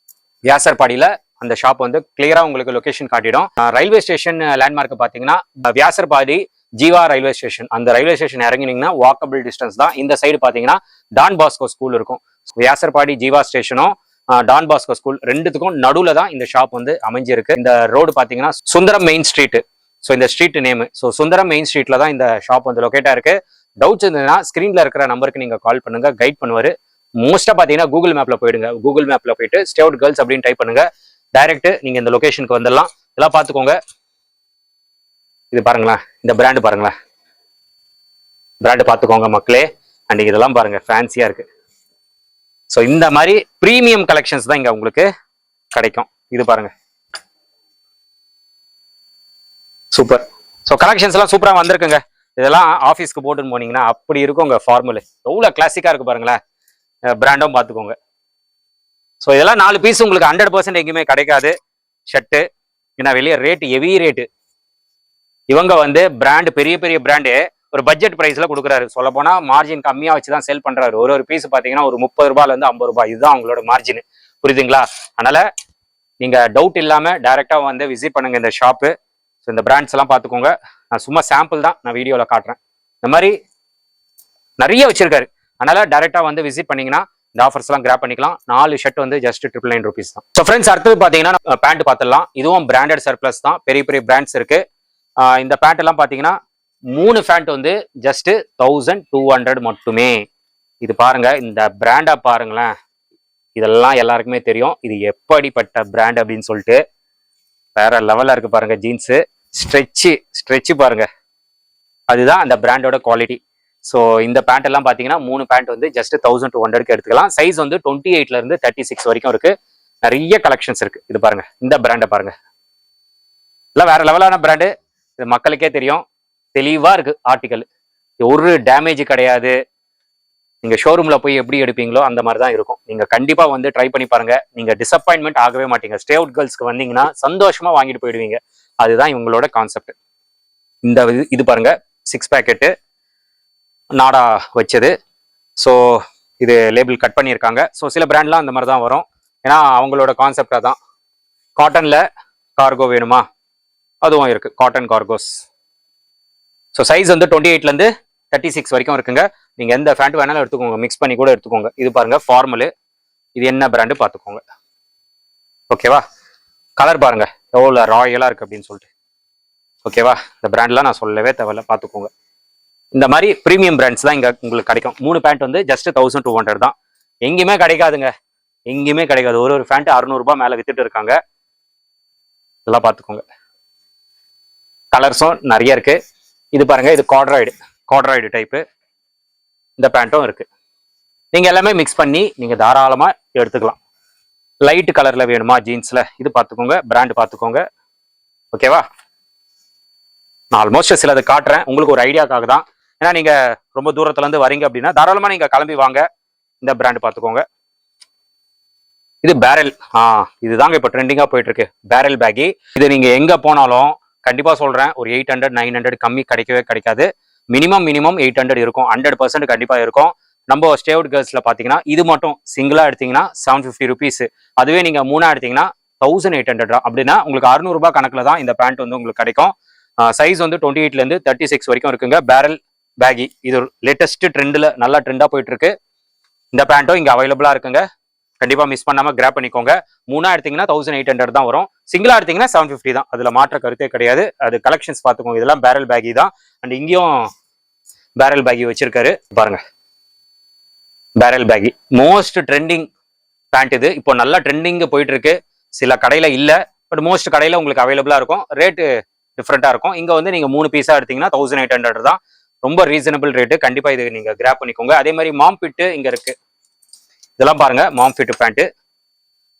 வியாசர்பாடியில அந்த ஷாப் வந்து கிளியரா உங்களுக்கு லொகேஷன் காட்டிடும். ரயில்வே ஸ்டேஷன் லேண்ட்மார்க் பாத்தீங்கன்னா வியாசர்பாடி ஜீவா ரயில்வே ஸ்டேஷன். அந்த ரயில்வே ஸ்டேஷன் இறங்கினீங்கன்னா வாக்கபிள் டிஸ்டன்ஸ் தான். இந்த சைடு பாத்தீங்கன்னா டான் பாஸ்கோ ஸ்கூல் இருக்கும். வியாசர்பாடி ஜீவா ஸ்டேஷனும் டான் பாஸ்கோ ஸ்கூல் ரெண்டுத்துக்கும் நடுவுல தான் இந்த ஷாப் வந்து அமைஞ்சிருக்கு. இந்த ரோடு பாத்தீங்கன்னா சுந்தரம் மெயின் ஸ்ட்ரீட். ஸோ இந்த street name, so Sundaram main ஸ்ட்ரீட்ல தான் இந்த ஷாப் வந்து லொகேட்டா இருக்கு. டவுட்ஸ் இருந்ததுன்னா ஸ்கிரீன்ல இருக்கிற நம்பருக்கு நீங்க கால் பண்ணுங்க, கைட் பண்ணுவாரு. மோஸ்டா பாத்தீங்கன்னா கூகுள் மேப்ல போயிடுங்க. கூகுள் மேப்ல போயிட்டு ஸ்டே அவுட் கேர்ள்ஸ் அப்படின்னு டைப் பண்ணுங்க, டைரக்ட் நீங்க இந்த லொகேஷனுக்கு வந்துடலாம். இதெல்லாம் பாத்துக்கோங்க. இது பாருங்களேன், இந்த பிராண்டு பாருங்களேன், பிராண்டு பாத்துக்கோங்க மக்களே. அண்ட் இதெல்லாம் பாருங்க ஃபேன்சியா இருக்கு. ஸோ இந்த மாதிரி ப்ரீமியம் கலெக்ஷன்ஸ் தான் இங்க உங்களுக்கு கிடைக்கும். இது பாருங்க சூப்பர். ஸோ கலெக்ஷன்ஸ் எல்லாம் சூப்பரா வந்திருக்குங்க. இதெல்லாம் ஆஃபீஸ்க்கு போட்டுன்னு போனீங்கன்னா அப்படி இருக்குங்க ஃபார்முலு. எவ்வளோ கிளாசிக்கா இருக்கு பாருங்களேன். பிராண்டும் பார்த்துக்கோங்க. ஸோ இதெல்லாம் 4 பீஸ் உங்களுக்கு 100% எங்கேயுமே கிடைக்காது ஷர்ட்டு. ஏன்னா வெளியே ரேட்டு ஹெவி ரேட்டு. இவங்க வந்து பிராண்டு, பெரிய பெரிய பிராண்டு ஒரு பட்ஜெட் பிரைஸ்ல கொடுக்குறாரு. சொல்ல போனா மார்ஜின் கம்மியா வச்சுதான் சேல் பண்றாரு. ஒரு பீஸ் பாத்தீங்கன்னா ஒரு 30 ரூபாயில இருந்து 50 ரூபாய், இதுதான் அவங்களோட மார்ஜின். புரியுதுங்களா? அதனால நீங்க டவுட் இல்லாம டைரக்டா வந்து விசிட் பண்ணுங்க இந்த ஷாப்பு. ஸோ இந்த பிராண்ட்ஸ் எல்லாம் பார்த்துக்கோங்க. நான் சும்மா சாம்பிள் தான் நான் வீடியோல காட்டுறேன். இந்த மாதிரி நிறைய வச்சிருக்காரு. அதனால டைரக்டா வந்து விசிட் பண்ணீங்கன்னா இந்த ஆஃபர்ஸ் எல்லாம் கிராப் பண்ணிக்கலாம். 4 ஷர்ட் வந்து ஜஸ்ட் 999 rupees தான். ஸோ ஃப்ரெண்ட்ஸ், அடுத்தது பாத்தீங்கன்னா பேண்ட் பார்த்துடலாம். இதுவும் பிராண்டட் சர்ப்ளஸ் தான், பெரிய பெரிய பிராண்ட்ஸ் இருக்கு. இந்த பேண்ட் எல்லாம் பாத்தீங்கன்னா 3 பேண்ட் வந்து ஜஸ்ட் 1200 மட்டுமே. இது பாருங்க, இந்த பிராண்டா பாருங்களேன். இதெல்லாம் எல்லாருக்குமே தெரியும் இது எப்படிப்பட்ட பிராண்ட் அப்படின்னு சொல்லிட்டு. வேற லெவலா இருக்கு பாருங்க. ஜீன்ஸ் ஸ்ட்ரெச்சு பாருங்க, அதுதான் அந்த பிராண்டோட குவாலிட்டி. ஸோ இந்த பேண்ட் எல்லாம் பாத்தீங்கன்னா 3 பேண்ட் வந்து ஜஸ்ட் 1200 எடுத்துக்கலாம். சைஸ் வந்து 28ல இருந்து 36 வரைக்கும் இருக்கு. நிறைய கலெக்ஷன்ஸ் இருக்கு. இது பாருங்க, இந்த பிராண்டை பாருங்க, எல்லாம் வேற லெவலான பிராண்டு. இது மக்களுக்கே தெரியும். தெளிவா இருக்கு ஆர்டிக்கல், ஒரு டேமேஜ் கிடையாது. நீங்க ஷோரூம்ல போய் எப்படி எடுப்பீங்களோ அந்த மாதிரி தான் இருக்கும். நீங்க கண்டிப்பா வந்து ட்ரை பண்ணி பாருங்க. நீங்க டிசப்பாயின்மெண்ட் ஆகவே மாட்டீங்க. ஸ்டே அவுட் கேர்ள்ஸ்க்கு வந்தீங்கன்னா சந்தோஷமா வாங்கிட்டு போயிடுவீங்க. அதுதான் இவங்களோட கான்செப்ட். இந்த இது பாருங்க, 6 பேக்கெட்டு நாடா வச்சது. ஸோ இது லேபிள் கட் பண்ணியிருக்காங்க. ஸோ சில பிராண்ட்லாம் அந்த மாதிரி தான் வரும். ஏன்னா அவங்களோட கான்செப்டா தான். காட்டன்ல கார்கோ வேணுமா, அதுவும் இருக்கு, காட்டன் கார்கோஸ். ஸோ சைஸ் வந்து 28ல இருந்து 36 வரைக்கும் இருக்குங்க. நீங்க எந்த பேண்ட் வேணாலும் எடுத்துக்கோங்க, மிக்ஸ் பண்ணி கூட எடுத்துக்கோங்க. இது பாருங்க ஃபார்மலு. இது என்ன பிராண்டு பார்த்துக்கோங்க. ஓகேவா? கலர் பாருங்க எவ்வளோ ராயலா இருக்கு அப்படின்னு சொல்லிட்டு. ஓகேவா? இந்த பிராண்ட்லாம் நான் சொல்லவே தேவையில்ல, பார்த்துக்கோங்க. இந்த மாதிரி ப்ரீமியம் பிராண்ட்ஸ் தான் இங்க உங்களுக்கு கிடைக்கும். 3 பேண்ட் வந்து ஜஸ்ட் 1200 தான். எங்கேயுமே கிடைக்காதுங்க, எங்கேயுமே கிடைக்காது. ஒரு பேண்ட் 600 ரூபாய் மேல வித்துட்டு இருக்காங்க. இதெல்லாம் பார்த்துக்கோங்க. கலர்ஸும் நிறைய இருக்கு. இது பாருங்க, இது கார்ட்ராய்டு டைப்பு. இந்த பேண்ட்டும் இருக்கு. நீங்க எல்லாமே மிக்ஸ் பண்ணி நீங்க தாராளமா எடுத்துக்கலாம். லைட் கலர்ல வேணுமா ஜீன்ஸ்ல, இது பார்த்துக்கோங்க, பிராண்ட் பார்த்துக்கோங்க. ஓகேவா? நான் ஆல்மோஸ்ட் சிலது காட்டுறேன் உங்களுக்கு ஒரு ஐடியாக்காக தான். ஏன்னா நீங்க ரொம்ப தூரத்துல இருந்து வரீங்க அப்படின்னா தாராளமா நீங்க கிளம்பி வாங்க. இந்த பிராண்ட் பார்த்துக்கோங்க. இது பேரல். இதுதாங்க இப்ப ட்ரெண்டிங்கா போயிட்டு இருக்கு, பேரல் பேக்கி. இது நீங்க எங்க போனாலும் கண்டிப்பா சொல்றேன், ஒரு 800 900 கம்மி கிடைக்கவே கிடைக்காது. மினிமம் 800 இருக்கும், 100% கண்டிப்பா இருக்கும். நம்ம ஸ்டே அவுட் கேர்ள்ஸ்ல பாத்தீங்கன்னா இது மட்டும் சிங்கிளா எடுத்தீங்கன்னா 750 rupees. அதுவே நீங்க 3 எடுத்தீங்கன்னா 1800 அப்படின்னா உங்களுக்கு 600 ரூபாய் கணக்குல தான் இந்த பேண்ட் வந்து உங்களுக்கு கிடைக்கும். சைஸ் வந்து 28ல இருந்து 36 வரைக்கும் இருக்குங்க. பேரல் பேக்கி, இது லேட்டஸ்ட் ட்ரெண்ட்ல நல்லா ட்ரெண்டா போயிட்டு இருக்கு. இந்த பேண்ட்டும் இங்க அவைலபிளா இருக்குங்க. கண்டிப்பா மிஸ் பண்ணாம கிராப் பண்ணிக்கோங்க. 3 எடுத்தீங்கன்னா 1800 தான் வரும். சிங்கிளா எடுத்தீங்கன்னா 750 தான். அதுல மாற்ற கருத்தே கிடையாது. அது கலெக்ஷன்ஸ் பார்த்துக்கோங்க. இதெல்லாம் பேரல் பேக்கி தான். அண்ட் இங்கேயும் பேரல் பேக்கி வச்சிருக்காரு பாருங்க. Barrel baggy most trending pant இது. இப்போ நல்லா ட்ரெண்டிங் போயிட்டு இருக்கு. சில கடையில இல்ல, பட் மோஸ்ட் கடையில உங்களுக்கு அவைலபிளா இருக்கும். ரேட்டு டிஃப்ரெண்டா இருக்கும். இங்க வந்து நீங்க 3 பீஸா எடுத்தீங்கன்னா 1800 தான். ரொம்ப ரீசனபிள் ரேட்டு. கண்டிப்பா இது நீங்க கிராப் பண்ணிக்கோங்க. அதே மாதிரி மாம் ஃபிட் இங்க இருக்கு. இதெல்லாம் பாருங்க, மாம் ஃபிட் பேண்ட்.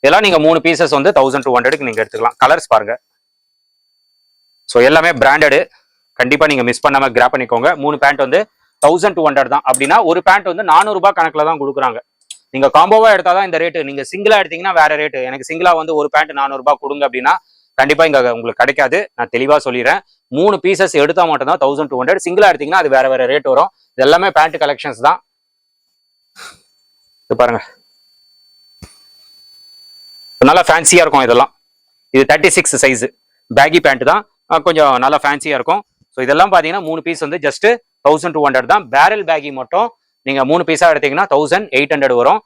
இதெல்லாம் நீங்க 3 பீசஸ் வந்து 1200க்கு நீங்க எடுத்துக்கலாம். கலர்ஸ் பாருங்க. ஸோ எல்லாமே பிராண்டடு. கண்டிப்பா நீங்க மிஸ் பண்ணாம கிராப் பண்ணிக்கோங்க. 3 பேண்ட் வந்து 1200 தான். அப்படின்னா ஒரு பேண்ட் வந்து 400 ரூபாய் கணக்குல தான் கொடுக்குறாங்க. நீங்க காம்போவா எடுத்தாதான் இந்த ரேட்டு. நீங்க சிங்கிளா எடுத்தீங்கன்னா வேற ரேட்டு. எனக்கு சிங்கிளா வந்து ஒரு பேண்ட் 400 ரூபாய் கொடுங்க அப்படின்னா கண்டிப்பா இங்க உங்களுக்கு கிடைக்காது. நான் தெளிவா சொல்லிடுறேன். 3 பீசஸ் எடுத்தா மட்டும் தான் 1200. சிங்கிளா எடுத்தீங்கன்னா அது வேற ரேட் வரும். இது எல்லாமே பேண்ட் கலெக்ஷன்ஸ் தான். இது பாருங்க, நல்லா ஃபேன்சியா இருக்கும் இதெல்லாம். இது 36 சைஸ் பேக்கி பேண்ட் தான். கொஞ்சம் நல்லா ஃபேன்சியா இருக்கும். ஸோ இதெல்லாம் பாத்தீங்கன்னா 3 பீஸ் வந்து ஜஸ்ட் 1200 தான். பேரல் பேக்கி மட்டும் நீங்க 3 பீஸா எடுத்தீங்கன்னா 1800 வரும்.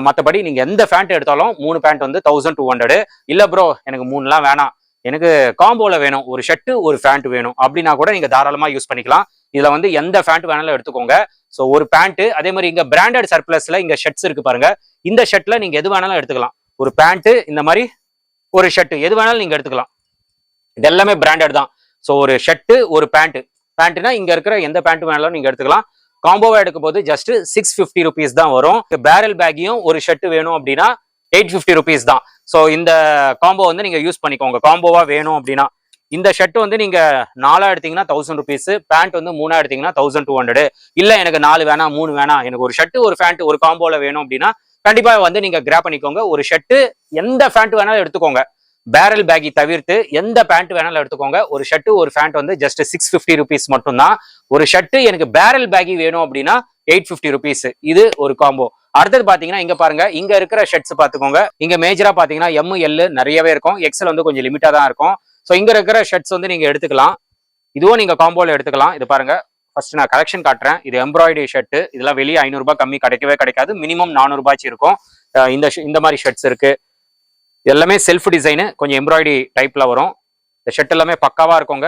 மற்றபடி நீங்க எந்த பேண்ட் எடுத்தாலும் 3 பேண்ட் வந்து 1200. இல்ல ப்ரோ எனக்கு 3லாம் வேணாம், எனக்கு காம்போல வேணும், ஒரு ஷர்ட் ஒரு பேண்ட் வேணும் அப்படின்னா கூட நீங்க தாராளமா யூஸ் பண்ணிக்கலாம். இதுல வந்து எந்த பேண்ட் வேணாலும் எடுத்துக்கோங்க. ஸோ ஒரு பேண்ட். அதே மாதிரி இங்க பிராண்டட் சர்ப்ளஸ்ல இங்க ஷர்ட்ஸ் இருக்கு பாருங்க. இந்த ஷர்ட்ல நீங்க எது வேணாலும் எடுத்துக்கலாம். ஒரு பேண்ட், இந்த மாதிரி ஒரு ஷர்ட், எது வேணாலும் நீங்க எடுத்துக்கலாம். இது எல்லாமே பிராண்டட் தான். ஸோ ஒரு ஷர்ட் ஒரு பேண்ட்னா இங்க இருக்கிற எந்த பேண்ட் வேணாலும் நீங்க எடுத்துக்கலாம். காம்போவா எடுக்கும் போது ஜஸ்ட் 650 rupees தான் வரும். பேரல் பேக்கியும் ஒரு ஷர்ட் வேணும் அப்படின்னா 850 rupees தான். ஸோ இந்த காம்போ வந்து நீங்க யூஸ் பண்ணிக்கோங்க. காம்போவா வேணும் அப்படின்னா இந்த ஷர்ட் வந்து நீங்க 4 எடுத்தீங்கன்னா 1000 rupees, பேண்ட் வந்து 3 எடுத்தீங்கன்னா 1200. இல்ல எனக்கு 4 வேணாம் 3 வேணாம், எனக்கு ஒரு ஷர்ட் ஒரு பேண்ட் ஒரு காம்போல வேணும் அப்படின்னா கண்டிப்பா வந்து நீங்க கிராப் பண்ணிக்கோங்க. ஒரு ஷர்ட் எந்த பேண்ட் வேணாலும் எடுத்துக்கோங்க. பேரல் பேக்கி தவிர்த்து எந்த பேண்ட் வேணாலும் எடுத்துக்கோங்க. ஒரு ஷர்ட் ஒரு பேண்ட் வந்து ஜஸ்ட் 650 rupees மட்டும் தான். ஒரு ஷர்ட் எனக்கு பேரல் பேக்கி வேணும் அப்படின்னா 850 rupees. இது ஒரு காம்போ. அடுத்தது பாத்தீங்கன்னா இங்க பாருங்க, இங்க இருக்கிற ஷர்ட்ஸ் பாத்துக்கோங்க. இங்க மேஜரா பாத்தீங்கன்னா ML நிறையவே இருக்கும், எக்ஸல் வந்து கொஞ்சம் லிமிட்டா தான் இருக்கும். ஸோ இங்க இருக்கிற ஷர்ட்ஸ் வந்து நீங்க எடுத்துக்கலாம். இதுவும் நீங்க காம்போல எடுத்துக்கலாம். இது பாருங்க, ஃபர்ஸ்ட் நான் கலெக்ஷன் காட்டுறேன். இது எம்ப்ராய்டரி ஷர்ட். இதெல்லாம் வெளியே 500 ரூபாய் கம்மி கிடைக்கவே கிடைக்காது. மினிமம் 400 ரூபாய்ச்சி இருக்கும். இந்த மாதிரி ஷர்ட்ஸ் இருக்கு. எல்லாமே செல்ஃப் டிசைனு, கொஞ்சம் எம்ப்ராய்டரி டைப்ல வரும். இந்த ஷர்ட் எல்லாமே பக்காவா இருக்குங்க.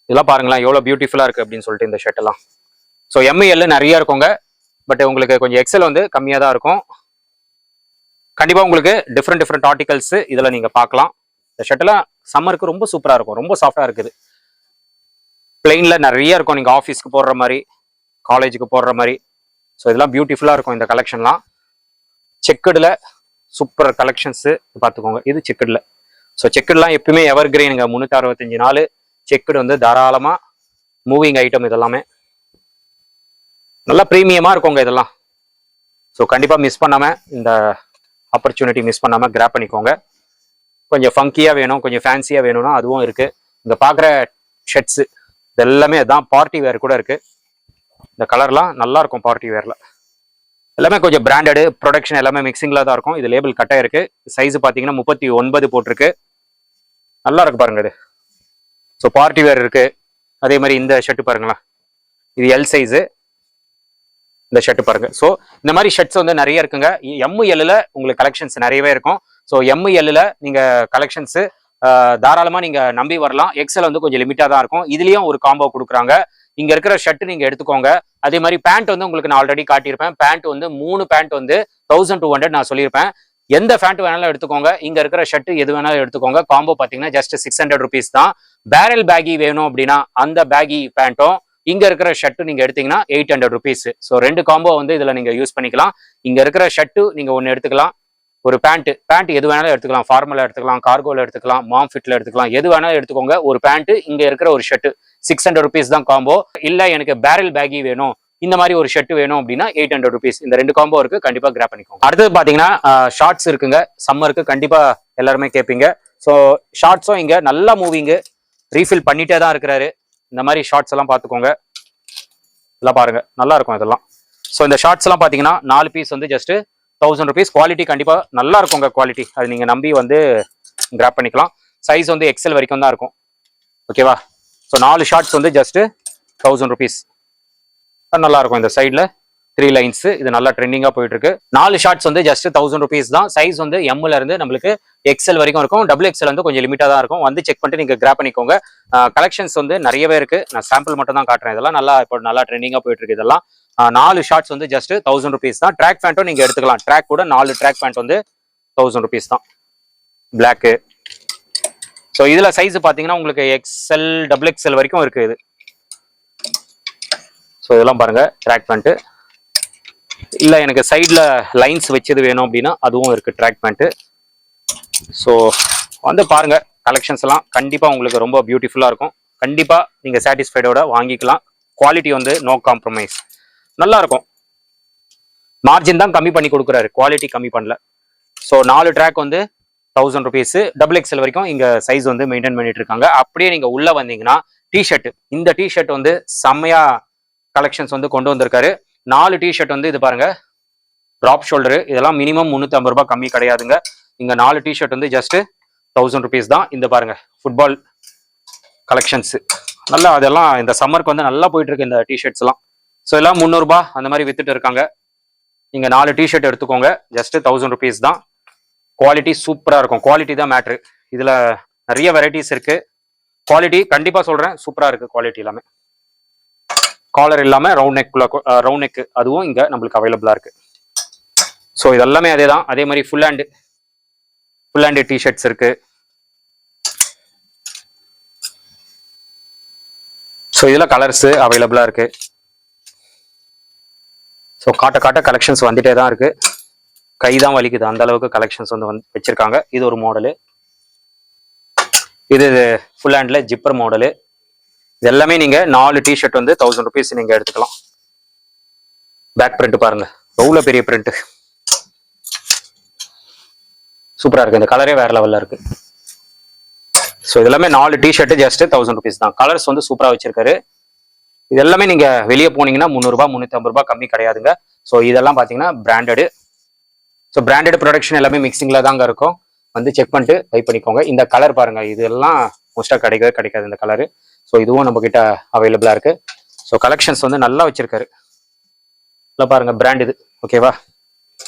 இதெல்லாம் பாருங்களேன் எவ்வளவு பியூட்டிஃபுல்லா இருக்கு அப்படின்னு சொல்லிட்டு இந்த ஷர்ட் எல்லாம். ஸோ ML நிறைய இருக்குங்க, பட் உங்களுக்கு கொஞ்சம் எக்ஸல் வந்து கம்மியா தான் இருக்கும். கண்டிப்பா உங்களுக்கு டிஃப்ரெண்ட் ஆர்டிகல்ஸ் இதுல நீங்க பார்க்கலாம். இந்த ஷர்ட் எல்லாம் சம்மருக்கு ரொம்ப சூப்பரா இருக்கும், ரொம்ப சாஃப்டா இருக்குது. பிளெயின்ல நிறைய இருக்கும், நீங்க ஆஃபீஸ்க்கு போடுற மாதிரி, காலேஜுக்கு போடுற மாதிரி. ஸோ இதெல்லாம் பியூட்டிஃபுல்லா இருக்கும் இந்த கலெக்ஷன்லாம். செக்குடுல சூப்பர் கலெக்ஷன்ஸ் பார்த்துக்கோங்க. இது செக்குடுல. ஸோ செக்குடுலாம் எப்பயுமே எவர் கிரீனுங்க. 365 நாள் செக்குடு வந்து தாராளமா மூவிங் ஐட்டம். இதெல்லாமே நல்லா ப்ரீமியமா இருக்குங்க இதெல்லாம். ஸோ கண்டிப்பா மிஸ் பண்ணாம இந்த ஆப்பர்ச்சுனிட்டி மிஸ் பண்ணாம கிராப் பண்ணிக்கோங்க. கொஞ்சம் ஃபங்கியா வேணும், கொஞ்சம் ஃபேன்சியா வேணும்னா அதுவும் இருக்கு. இங்க பாக்குற ஷர்ட்ஸ் இது எல்லாமே அதான் பார்ட்டி வேர் கூட இருக்கு. இந்த கலர்லாம் நல்லா இருக்கும் பார்ட்டி வேர்ல. எல்லாமே கொஞ்சம் பிராண்டடு ப்ரொடக்ஷன், எல்லாமே மிக்சிங்ல தான் இருக்கும். இது லேபிள் கட்டா இருக்கு. சைஸ் பாத்தீங்கன்னா 39 போட்டிருக்கு. நல்லா இருக்கு பாருங்க இது. ஸோ பார்ட்டி வேர் இருக்கு. அதே மாதிரி இந்த ஷர்ட் பாருங்களேன், இது எல் சைஸு. இந்த ஷர்ட் பாருங்க. ஸோ இந்த மாதிரி ஷர்ட்ஸ் வந்து நிறைய இருக்குங்க. ML உங்களுக்கு கலெக்ஷன்ஸ் நிறையவே இருக்கும். ஸோ ML நீங்க கலெக்ஷன்ஸ் தாராளமா நீங்க நம்பி வரலாம். எக்ஸல் வந்து கொஞ்சம் லிமிட்டா தான் இருக்கும். இதுலயும் ஒரு காம்போ கொடுக்குறாங்க. இங்க இருக்கிற ஷர்ட் நீங்க எடுத்துக்கோங்க. அதே மாதிரி பேண்ட் வந்து உங்களுக்கு நான் ஆல்ரெடி காட்டியிருப்பேன். பேண்ட் வந்து 3 பேண்ட் வந்து 1200 நான் சொல்லியிருப்பேன். எந்த பேண்ட் வேணாலும் எடுத்துக்கோங்க. இங்க இருக்கிற ஷர்ட் எது வேணாலும் எடுத்துக்கோங்க. காம்போ பாத்தீங்கன்னா ஜஸ்ட் 600 rupees தான். பேரல் பேகி வேணும் அப்படின்னா அந்த பேகி பேண்ட்டும் இங்க இருக்கிற ஷர்ட் நீங்க எடுத்தீங்கன்னா 800 rupees. ஸோ 2 காம்போ வந்து இதுல நீங்க யூஸ் பண்ணிக்கலாம். இங்க இருக்கிற ஷர்ட் நீங்க ஒன்னு எடுத்துக்கலாம். ஒரு பேண்ட் எது வேணாலும் எடுத்துக்கலாம். ஃபார்மலா எடுத்துக்கலாம், கார்கோல எடுத்துக்கலாம், மாம் ஃபிட்ல எடுத்துக்கலாம், எது வேணாலும் எடுத்துக்கோங்க. ஒரு பேண்ட், இங்க இருக்கிற ஒரு ஷர்ட் 600 rupees தான் காம்போ. இல்ல எனக்கு பேரல் பேகி வேணும், இந்த மாதிரி ஒரு ஷர்ட் வேணும் அப்படின்னா 800 rupees. இந்த 2 காம்போ இருக்கு, கண்டிப்பா கிராப் பண்ணிக்கோங்க. அடுத்தது பாத்தீங்கன்னா ஷார்ட்ஸ் இருக்குங்க. சம்மருக்கு கண்டிப்பா எல்லாருமே கேட்பீங்க. ஸோ ஷார்ட்ஸும் இங்க நல்லா மூவிங், ரீஃபில் பண்ணிட்டே தான் இருக்கிறாரு. இந்த மாதிரி ஷார்ட்ஸ் எல்லாம் பாத்துக்கோங்க. எல்லாம் பாருங்க நல்லா இருக்கும் இதெல்லாம். ஸோ இந்த ஷார்ட்ஸ் எல்லாம் பாத்தீங்கன்னா 4 பீஸ் வந்து ஜஸ்ட் 1000 rupees. குவாலிட்டி கண்டிப்பா நல்லா இருக்குங்க. குவாலிட்டி அது நீங்க நம்பி வந்து கிராப் பண்ணிக்கலாம். சைஸ் வந்து எக்ஸல் வரைக்கும் தான் இருக்கும். ஓகேவா? ஸோ 4 ஷார்ட்ஸ் வந்து ஜஸ்ட் 1000 rupees. நல்லா இருக்கும். இந்த சைட்ல 3 லைன்ஸ் இது நல்லா ட்ரெண்டிங்கா போயிட்டு இருக்கு. 4 ஷார்ட்ஸ் வந்து ஜஸ்ட் 1000 rupees தான். சைஸ் வந்து ML இருந்து நம்மளுக்கு எக்ஸல் வரைக்கும் இருக்கும். XXL வந்து கொஞ்சம் லிமிட்டா தான் இருக்கும். வந்து செக் பண்ணிட்டு நீங்க கிராப் பண்ணிக்கோங்க. கலெக்ஷன்ஸ் வந்து நிறையவே இருக்கு. நான் சாம்பிள் மட்டும் தான் காட்டுறேன். இதெல்லாம் நல்லா இப்போ நல்லா ட்ரெண்டிங்கா போயிட்டு இருக்கு. இதெல்லாம் 4 ஷார்ட்ஸ் வந்து ஜஸ்ட் 1000 rupees தான். ட்ராக் பேண்ட்டும் நீங்க எடுத்துக்கலாம். ட்ராக் கூட 4 ட்ராக் பேண்ட் வந்து 1000 rupees தான். பிளாக்கு. ஸோ இதுல சைஸ் பாத்தீங்கன்னா உங்களுக்கு XL XXL வரைக்கும் இருக்கு இது. ஸோ இதெல்லாம் பாருங்க ட்ராக் பேண்ட். இல்ல எனக்கு சைட்ல லைன்ஸ் வச்சது வேணும் அப்படின்னா அதுவும் இருக்கு ட்ராக் பேண்ட். ஸோ வந்து பாருங்க கலெக்ஷன்ஸ் எல்லாம் கண்டிப்பா உங்களுக்கு ரொம்ப பியூட்டிஃபுல்லா இருக்கும். கண்டிப்பா நீங்க சாட்டிஸ்ஃபைடோட வாங்கிக்கலாம். குவாலிட்டி வந்து நோ காம்ப்ரமைஸ், நல்லா இருக்கும். மார்ஜின் தான் கம்மி பண்ணி கொடுக்குறாரு, குவாலிட்டி கம்மி பண்ணல. ஸோ 4 ட்ராக் வந்து 1000 rupees. XXL வரைக்கும் இங்க சைஸ் வந்து மெயின்டைன் பண்ணிட்டு இருக்காங்க. அப்படியே நீங்க உள்ள வந்தீங்கன்னா டிஷர்ட், இந்த டிஷர்ட் வந்து செம்மையா கலெக்ஷன்ஸ் வந்து கொண்டு வந்திருக்காரு. 4 டிஷர்ட் வந்து இது பாருங்க, ட்ராப் ஷோல்டரு. இதெல்லாம் மினிமம் 350 ரூபாய் கம்மி கிடையாதுங்க. இங்க 4 டிஷர்ட் வந்து ஜஸ்ட் 1000 rupees தான். இந்த பாருங்க ஃபுட்பால் கலெக்ஷன்ஸ் நல்லா, அதெல்லாம் இந்த சம்மருக்கு வந்து நல்லா போயிட்டு இருக்கு இந்த டிஷர்ட்ஸ் எல்லாம். ஸோ எல்லாம் 300 ரூபாய் அந்த மாதிரி வித்துட்டு இருக்காங்க. நீங்க 4 டிஷர்ட் எடுத்துக்கோங்க, ஜஸ்ட் 1000 rupees தான். குவாலிட்டி சூப்பரா இருக்கும். குவாலிட்டி தான் மேட்ரு. இதுல நிறைய வெரைட்டிஸ் இருக்கு. குவாலிட்டி கண்டிப்பா சொல்றேன், சூப்பரா இருக்கு குவாலிட்டி எல்லாமே. காலர் இல்லாம ரவுண்ட் நெக் அதுவும் இங்க நம்மளுக்கு அவைலபிளா இருக்கு. ஸோ இதெல்லாமே அதே தான். அதே மாதிரி ஃபுல் ஹேண்ட் டிஷர்ட்ஸ் இருக்கு. ஸோ இதுல கலர்ஸ் அவைலபிளா இருக்கு. ஸோ காட்ட கலெக்ஷன்ஸ் வந்துட்டே தான் இருக்கு. கை தான் வலிக்குது அந்த அளவுக்கு கலெக்ஷன்ஸ் வந்து வச்சிருக்காங்க. இது ஒரு மாடலு. இது ஃபுல் ஹேண்ட்ல ஜிப்பர் மாடலு. இது எல்லாமே நீங்க 4 டிஷர்ட் வந்து 1000 rupees நீங்க எடுத்துக்கலாம். பேக் பிரிண்ட் பாருங்க, எவ்வளவு பெரிய பிரிண்ட், சூப்பரா இருக்கு. இந்த கலரே வேற லெவல்ல இருக்கு. ஸோ இதெல்லாமே 4 டிஷர்ட் ஜஸ்ட் 1000 rupees தான். கலர்ஸ் வந்து சூப்பரா வச்சிருக்காரு. இது எல்லாமே நீங்க வெளியே போனீங்கன்னா 300 ரூபாய் 350 ரூபாய் கம்மி கிடையாதுங்க. ஸோ இதெல்லாம் பாத்தீங்கன்னா பிராண்டடு. ஸோ பிராண்டட் ப்ரொடக்ஷன் எல்லாமே மிக்சிங்ல தாங்க இருக்கும். வந்து செக் பண்ணிட்டு பை பண்ணிக்கோங்க. இந்த கலர் பாருங்க, இதெல்லாம் மோஸ்டா கிடைக்கவே கிடைக்காது இந்த கலரு. ஸோ இதுவும் நம்ம கிட்ட அவைலபிளா இருக்கு. ஸோ கலெக்ஷன்ஸ் வந்து நல்லா வச்சிருக்காரு. இல்லை பாருங்க பிராண்ட் இது, ஓகேவா?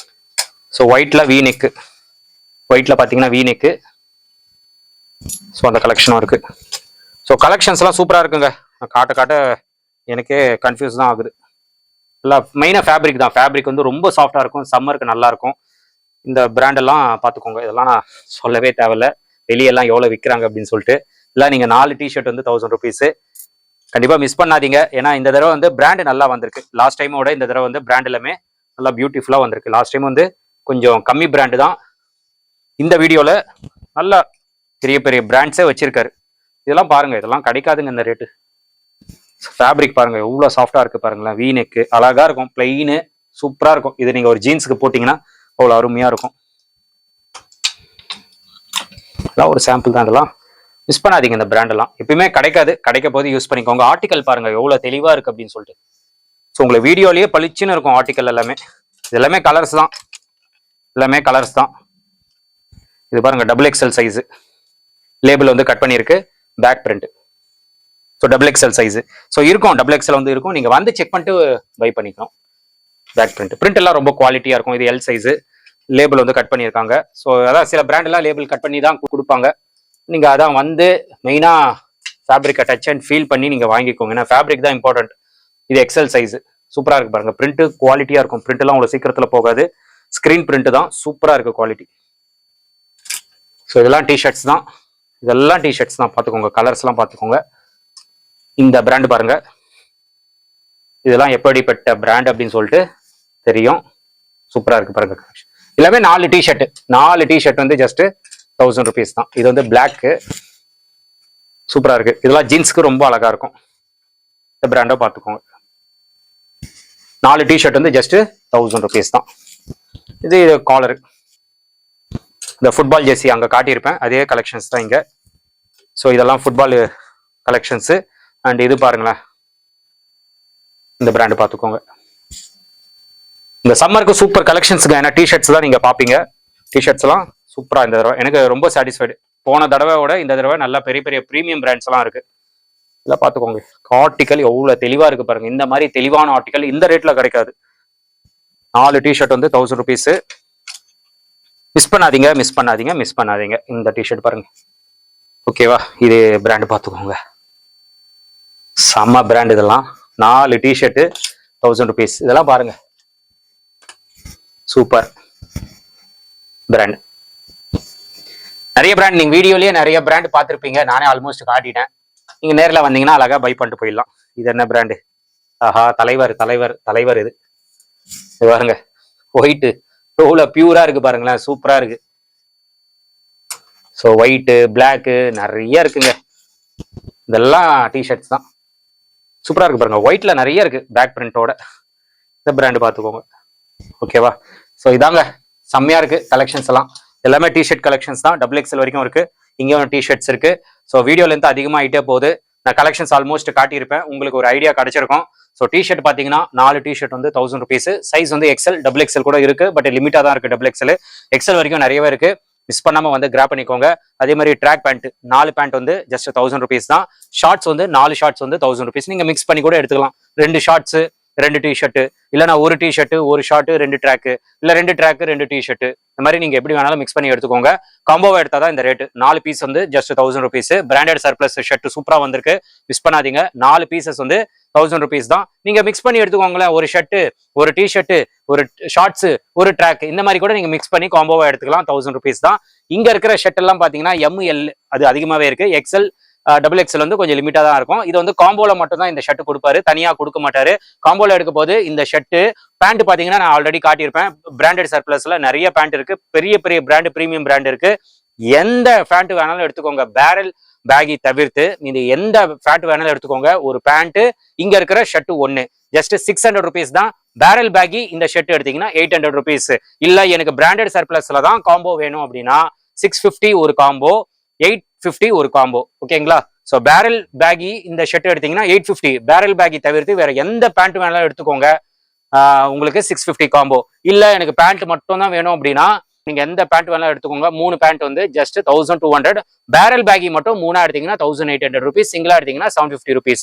ஸோ ஒயிட்ல வி நெக்கு, ஒயிட்ல பாத்தீங்கன்னா வி நெக்கு. ஸோ அந்த கலெக்ஷனும் இருக்கு. ஸோ கலெக்ஷன்ஸ்லாம் சூப்பரா இருக்குங்க. காட்ட காட்ட எனக்கே கன்ஃபியூஸ் தான் ஆகுது. இல்லை மெயினாக ஃபேப்ரிக் தான். ஃபேப்ரிக் வந்து ரொம்ப சாஃப்டா இருக்கும், சம்மருக்கு நல்லா இருக்கும். இந்த பிராண்டெல்லாம் பார்த்துக்கோங்க. இதெல்லாம் நான் சொல்லவே தேவையில்ல, வெளியெல்லாம் எவ்வளோ விற்கிறாங்க அப்படின்னு சொல்லிட்டு. இல்லை நீங்கள் 4 டிஷர்ட் வந்து 1000 ருபீஸு. கண்டிப்பாக மிஸ் பண்ணாதீங்க. ஏன்னா இந்த தடவை வந்து பிராண்டு நல்லா வந்திருக்கு. லாஸ்ட் டைமோட இந்த தடவை வந்து பிராண்ட் எல்லாமே நல்லா பியூட்டிஃபுல்லாக வந்திருக்கு. லாஸ்ட் டைம் வந்து கொஞ்சம் கம்மி பிராண்டு தான். இந்த வீடியோவில் நல்லா பெரிய பெரிய பிராண்ட்ஸே வச்சிருக்காரு. இதெல்லாம் பாருங்க, இதெல்லாம் கிடைக்காதுங்க இந்த ரேட்டு. ஃபேப்ரிக் பாருங்க எவ்வளோ சாஃப்டா இருக்கு பாருங்களேன். வீ நெக்கு அழகா இருக்கும், பிளெயின் சூப்பரா இருக்கும். இது நீங்க ஒரு ஜீன்ஸுக்கு போட்டீங்கன்னா அவ்வளோ அருமையா இருக்கும். இதெல்லாம் ஒரு சாம்பிள் தான். இதெல்லாம் மிஸ் பண்ணாதீங்க. இந்த பிராண்ட் எல்லாம் எப்பயுமே கிடைக்காது, கிடைக்க போது யூஸ் பண்ணிக்கோங்க. ஆர்டிகல் பாருங்க எவ்வளோ தெளிவா இருக்கு அப்படின்னு சொல்லிட்டு. ஸோ உங்களுக்கு வீடியோலயே பளிச்சுன்னு இருக்கும் ஆர்டிகல் எல்லாமே. இது எல்லாமே கலர்ஸ் தான், எல்லாமே கலர்ஸ் தான். இது பாருங்க டபுள் எக்ஸ்எல் சைஸ், லேபிள் வந்து கட் பண்ணியிருக்கு, back print. So double XL size. So இருக்கும், டபுள் எக்ஸ்எல் வந்து இருக்கும். நீங்க வந்து செக் பண்ணிட்டு பை பண்ணிக்கணும். பேக் பிரிண்ட், பிரிண்ட் எல்லாம் ரொம்ப குவாலிட்டியா இருக்கும். இது எல் சைஸ், லேபிள் வந்து கட் பண்ணியிருக்காங்க. ஸோ அதான் சில பிராண்ட் எல்லாம் லேபிள் கட் பண்ணி தான் கொடுப்பாங்க. நீங்க அதான் வந்து மெயினா ஃபேப்ரிக்கை டச் அண்ட் ஃபீல் பண்ணி நீங்க வாங்கிக்கோங்க. ஏன்னா ஃபேப்ரிக் தான் இம்பார்ட்டன்ட். இது எக்ஸ்எல் சைஸ், சூப்பரா இருக்கு பாருங்க. பிரிண்ட் குவாலிட்டியா இருக்கும். பிரிண்ட் எல்லாம் உங்களுக்கு சீக்கிரத்துல போகாது. ஸ்கிரீன் பிரிண்ட் தான், சூப்பரா இருக்கு குவாலிட்டி. ஸோ இதெல்லாம் டிஷர்ட்ஸ் தான், இதெல்லாம் டிஷர்ட்ஸ் தான். பார்த்துக்கோங்க, கலர்ஸ் எல்லாம் பார்த்துக்கோங்க. இந்த பிராண்ட் பாருங்க, இதெல்லாம் எப்படிப்பட்ட பிராண்ட் அப்படின்னு சொல்லிட்டு தெரியும். சூப்பரா இருக்கு பாருங்க. எல்லாமே 4 டிஷர்ட், 4 டிஷர்ட் வந்து ஜஸ்ட் 1000 ருபீஸ் தான். இது வந்து பிளாக், சூப்பரா இருக்கு. இதெல்லாம் ஜீன்ஸ்க்கு ரொம்ப அழகா இருக்கும். இந்த பிராண்டை பார்த்துக்கோங்க. 4 டிஷர்ட் வந்து ஜஸ்ட் 1000 ருபீஸ் தான். இது காலர், இந்த ஃபுட்பால் ஜெர்சி அங்க காட்டியிருப்பேன், அதே கலெக்ஷன்ஸ் தான் இங்க. ஸோ இதெல்லாம் ஃபுட்பால் கலெக்ஷன்ஸ். அண்ட் இது பாருங்களேன், இந்த பிராண்ட் பார்த்துக்கோங்க. இந்த சம்மருக்கு சூப்பர் கலெக்ஷன்ஸுங்க. ஏன்னா டிஷர்ட்ஸ் தான் நீங்க பாப்பீங்க. டிஷர்ட்ஸ் எல்லாம் சூப்பரா இந்த தடவை எனக்கு ரொம்ப சாட்டிஸ்ஃபைடு. போன தடவையோட இந்த தடவை நல்லா பெரிய பெரிய ப்ரீமியம் பிராண்ட்ஸ் எல்லாம் இருக்கு. இதெல்லாம் பார்த்துக்கோங்க. ஆர்டிக்கல் எவ்வளவு தெளிவா இருக்கு பாருங்க. இந்த மாதிரி தெளிவான ஆர்டிக்கல் இந்த ரேட்ல கிடைக்காது. 4 டிஷர்ட் வந்து 1000 ருபீஸ். மிஸ் பண்ணாதீங்க, மிஸ் பண்ணாதீங்க, மிஸ் பண்ணாதீங்க. இந்த டிஷர்ட் பாருங்க, ஓகேவா? இது பிராண்ட் பார்த்துக்கோங்க, செம்ம பிராண்ட். இதெல்லாம் 4 டிஷர்ட் 1000 ருபீஸ். இதெல்லாம் பாருங்க, சூப்பர் பிராண்ட். நிறைய பிராண்ட் நீங்க வீடியோலயே நிறைய பிராண்ட் பார்த்துருப்பீங்க. நானே ஆல்மோஸ்ட் காட்டிட்டேன். நீங்க நேரில் வந்தீங்கன்னா அழகா பை பண்ணிட்டு போயிடலாம். இது என்ன பிராண்டு? ஆஹா, தலைவர் தலைவர் தலைவர். இது பாருங்க, ஒயிட் எவ்வளவு பியூரா இருக்கு பாருங்களேன், சூப்பரா இருக்கு. ஸோ ஒயிட்டு பிளாக்கு நிறைய இருக்குங்க. இதெல்லாம் டிஷர்ட்ஸ் தான், சூப்பரா இருக்கு பாருங்க. ஒயிட்ல நிறைய இருக்கு பேக் பிரிண்டோட. இந்த பிராண்ட் பார்த்துக்கோங்க, ஓகேவா? ஸோ இதாங்க செம்மையா இருக்கு கலெக்ஷன்ஸ் எல்லாம். எல்லாமே டிஷர்ட் கலெக்ஷன்ஸ் தான், டபுள் எக்ஸ்எல் வரைக்கும் இருக்கு. இங்கேயும் டிஷர்ட்ஸ் இருக்கு. ஸோ வீடியோ லென்த் அதிகமாகிட்டே போகுது. நான் கலெக்ஷன்ஸ் ஆல்மோஸ்ட் காட்டியிருப்பேன், உங்களுக்கு ஒரு ஐடியா கிடைச்சிருக்கும். ஸோ டிஷர்ட் பார்த்தீங்கன்னா 4 டிஷர்ட் வந்து 1000 ருபீஸ். சைஸ் வந்து எக்ஸ்எல், டபுள் எக்ஸ்எல் கூட இருக்கு, பட் லிமிட்டா தான் இருக்கு. டபுள் எக்ஸ்எல், எக்ஸ்எல் வரைக்கும் நிறையவே இருக்கு. மிஸ் பண்ணாம வந்து கிராப் பண்ணிக்கோங்க. அதே மாதிரி ட்ராக் பேண்ட் 4 பேண்ட் வந்து ஜஸ்ட் 1000 ருபீஸ் தான். ஷார்ட்ஸ் வந்து 4 ஷார்ட்ஸ் வந்து 1000 ருபீஸ். நீங்க மிக்ஸ் பண்ணி கூட எடுத்துக்கலாம். 2 ஷார்ட்ஸ் 2 டிஷர்ட், இல்லைனா 1 டிஷர்ட் 1 ஷார்ட் 2 ட்ராக், இல்ல 2 ட்ராக் 2 டிஷர்ட். இந்த மாதிரி நீங்க எப்படி வேணாலும் மிக்ஸ் பண்ணி எடுத்துக்கோங்க. காம்போவா எடுத்தாதான் இந்த ரேட். 4 பீஸ் வந்து just 1000 rupees. Branded surplus shirt சூப்பரா வந்திருக்கு, மிஸ் பண்ணாதீங்க. 4 பீசஸ் வந்து 1000 ருபீஸ் தான். நீங்க மிக்ஸ் பண்ணி எடுத்துக்கோங்களேன். ஒரு ஷர்ட், ஒரு டிஷர்ட், ஒரு ஷார்ட்ஸ், ஒரு ட்ராக், இந்த மாதிரி கூட நீங்க மிக்ஸ் பண்ணி காம்போவா எடுத்துக்கலாம். 1000 ருபீஸ் தான். இங்க இருக்கிற ஷர்ட் எல்லாம் பாத்தீங்கன்னா ML அது அதிகமாவே இருக்கு. எக்ஸ்எல் டபுள் எக்ஸ்எல் வந்து கொஞ்சம் லிமிட்டா தான் இருக்கும். இது வந்து காம்போல மட்டும் தான் இந்த ஷர்ட் கொடுப்பாரு, தனியா கொடுக்க மாட்டாரு. காம்போல எடுக்க போது இந்த ஷர்ட் பேண்ட் பாத்தீங்கன்னா நான் ஆல்ரெடி காட்டியிருப்பேன். பிராண்டட் சர்ப்ளஸ்ல நிறைய பேண்ட் இருக்கு, பெரிய பெரிய பிராண்ட், பிரீமியம் பிராண்ட் இருக்கு. எந்த பேண்ட் வேணாலும் எடுத்துக்கோங்க, பேரல் பேகி தவிர்த்து நீங்க எந்த பேண்ட் வேணாலும் எடுத்துக்கோங்க. ஒரு பேண்ட், இங்க இருக்கிற ஷர்ட் ஒன்னு ஜஸ்ட் 600 ருபீஸ் தான். பேரல் பேகி இந்த ஷர்ட் எடுத்தீங்கன்னா 800 ருபீஸ். இல்ல எனக்கு பிராண்டட் சர்ப்ளஸ்ல தான் காம்போ வேணும் அப்படின்னா 650 ஒரு காம்போ, 850 ஒரு காம்போ. ஓகேங்களா? ஸோ பேரல் பேகி இந்த ஷர்ட் எடுத்தீங்கன்னா 850. பேரல் பேகி தவிர்த்து வேற எந்த பேண்ட் வேணாலும் எடுத்துக்கோங்க, உங்களுக்கு 650 காம்போ. இல்ல எனக்கு பேண்ட் மட்டும் தான் வேணும் அப்படின்னா நீங்க எந்த பேண்ட் வேணாலும் எடுத்துக்கோங்க. 3 பேண்ட் வந்து ஜஸ்ட் 1200. பேரல் பேகி மட்டும் 3 எடுத்தீங்கன்னா 1800 rupees, சிங்கிளா எடுத்தீங்கன்னா 750 rupees.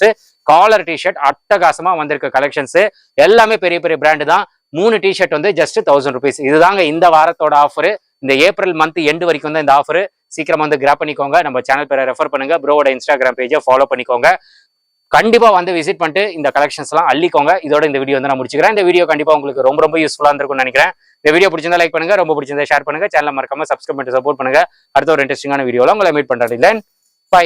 காலர் டிஷர்ட் அட்டகாசமா வந்திருக்க கலெக்ஷன்ஸ் எல்லாமே பெரிய பெரிய பிராண்டு தான். 3 டிஷர்ட் வந்து ஜஸ்ட் 1000 rupees. இதுதாங்க இந்த வாரத்தோட ஆஃபர். இந்த ஏப்ரல் மந்த் எண்டு வரைக்கும் தான் இந்த ஆஃபர். சீக்கிரம் வந்து கிராப் பண்ணிக்கோங்க. நம்ம சேனல் பேரை ரெஃபர் பண்ணுங்க, ப்ரோவோட இன்ஸ்டாகிராம் பேஜை ஃபாலோ பண்ணிக்கோங்க. கண்டிப்பா வந்து விசிட் பண்ணிட்டு இந்த கலெக்ஷன்ஸ் எல்லாம் அள்ளிக்கோங்க. இதோட இந்த வீடியோ வந்து நான் முடிச்சுக்கிறேன். இந்த வீடியோ கண்டிப்பா உங்களுக்கு ரொம்ப ரொம்ப யூஸ்ஃபுல்லா இருந்திருக்கும்னு நினைக்கிறேன். இந்த வீடியோ பிடிச்சிருந்தா லைக் பண்ணுங்க, ரொம்ப பிடிச்சிருந்தா ஷேர் பண்ணுங்க, சேனலை மறக்காம சப்ஸ்கிரைப் பண்ணிட்டு சப்போர்ட் பண்ணுங்க. அடுத்த ஒரு இன்ட்ரெஸ்டிங்கான வீடியோல உங்களை மீட் பண்றேன். பை.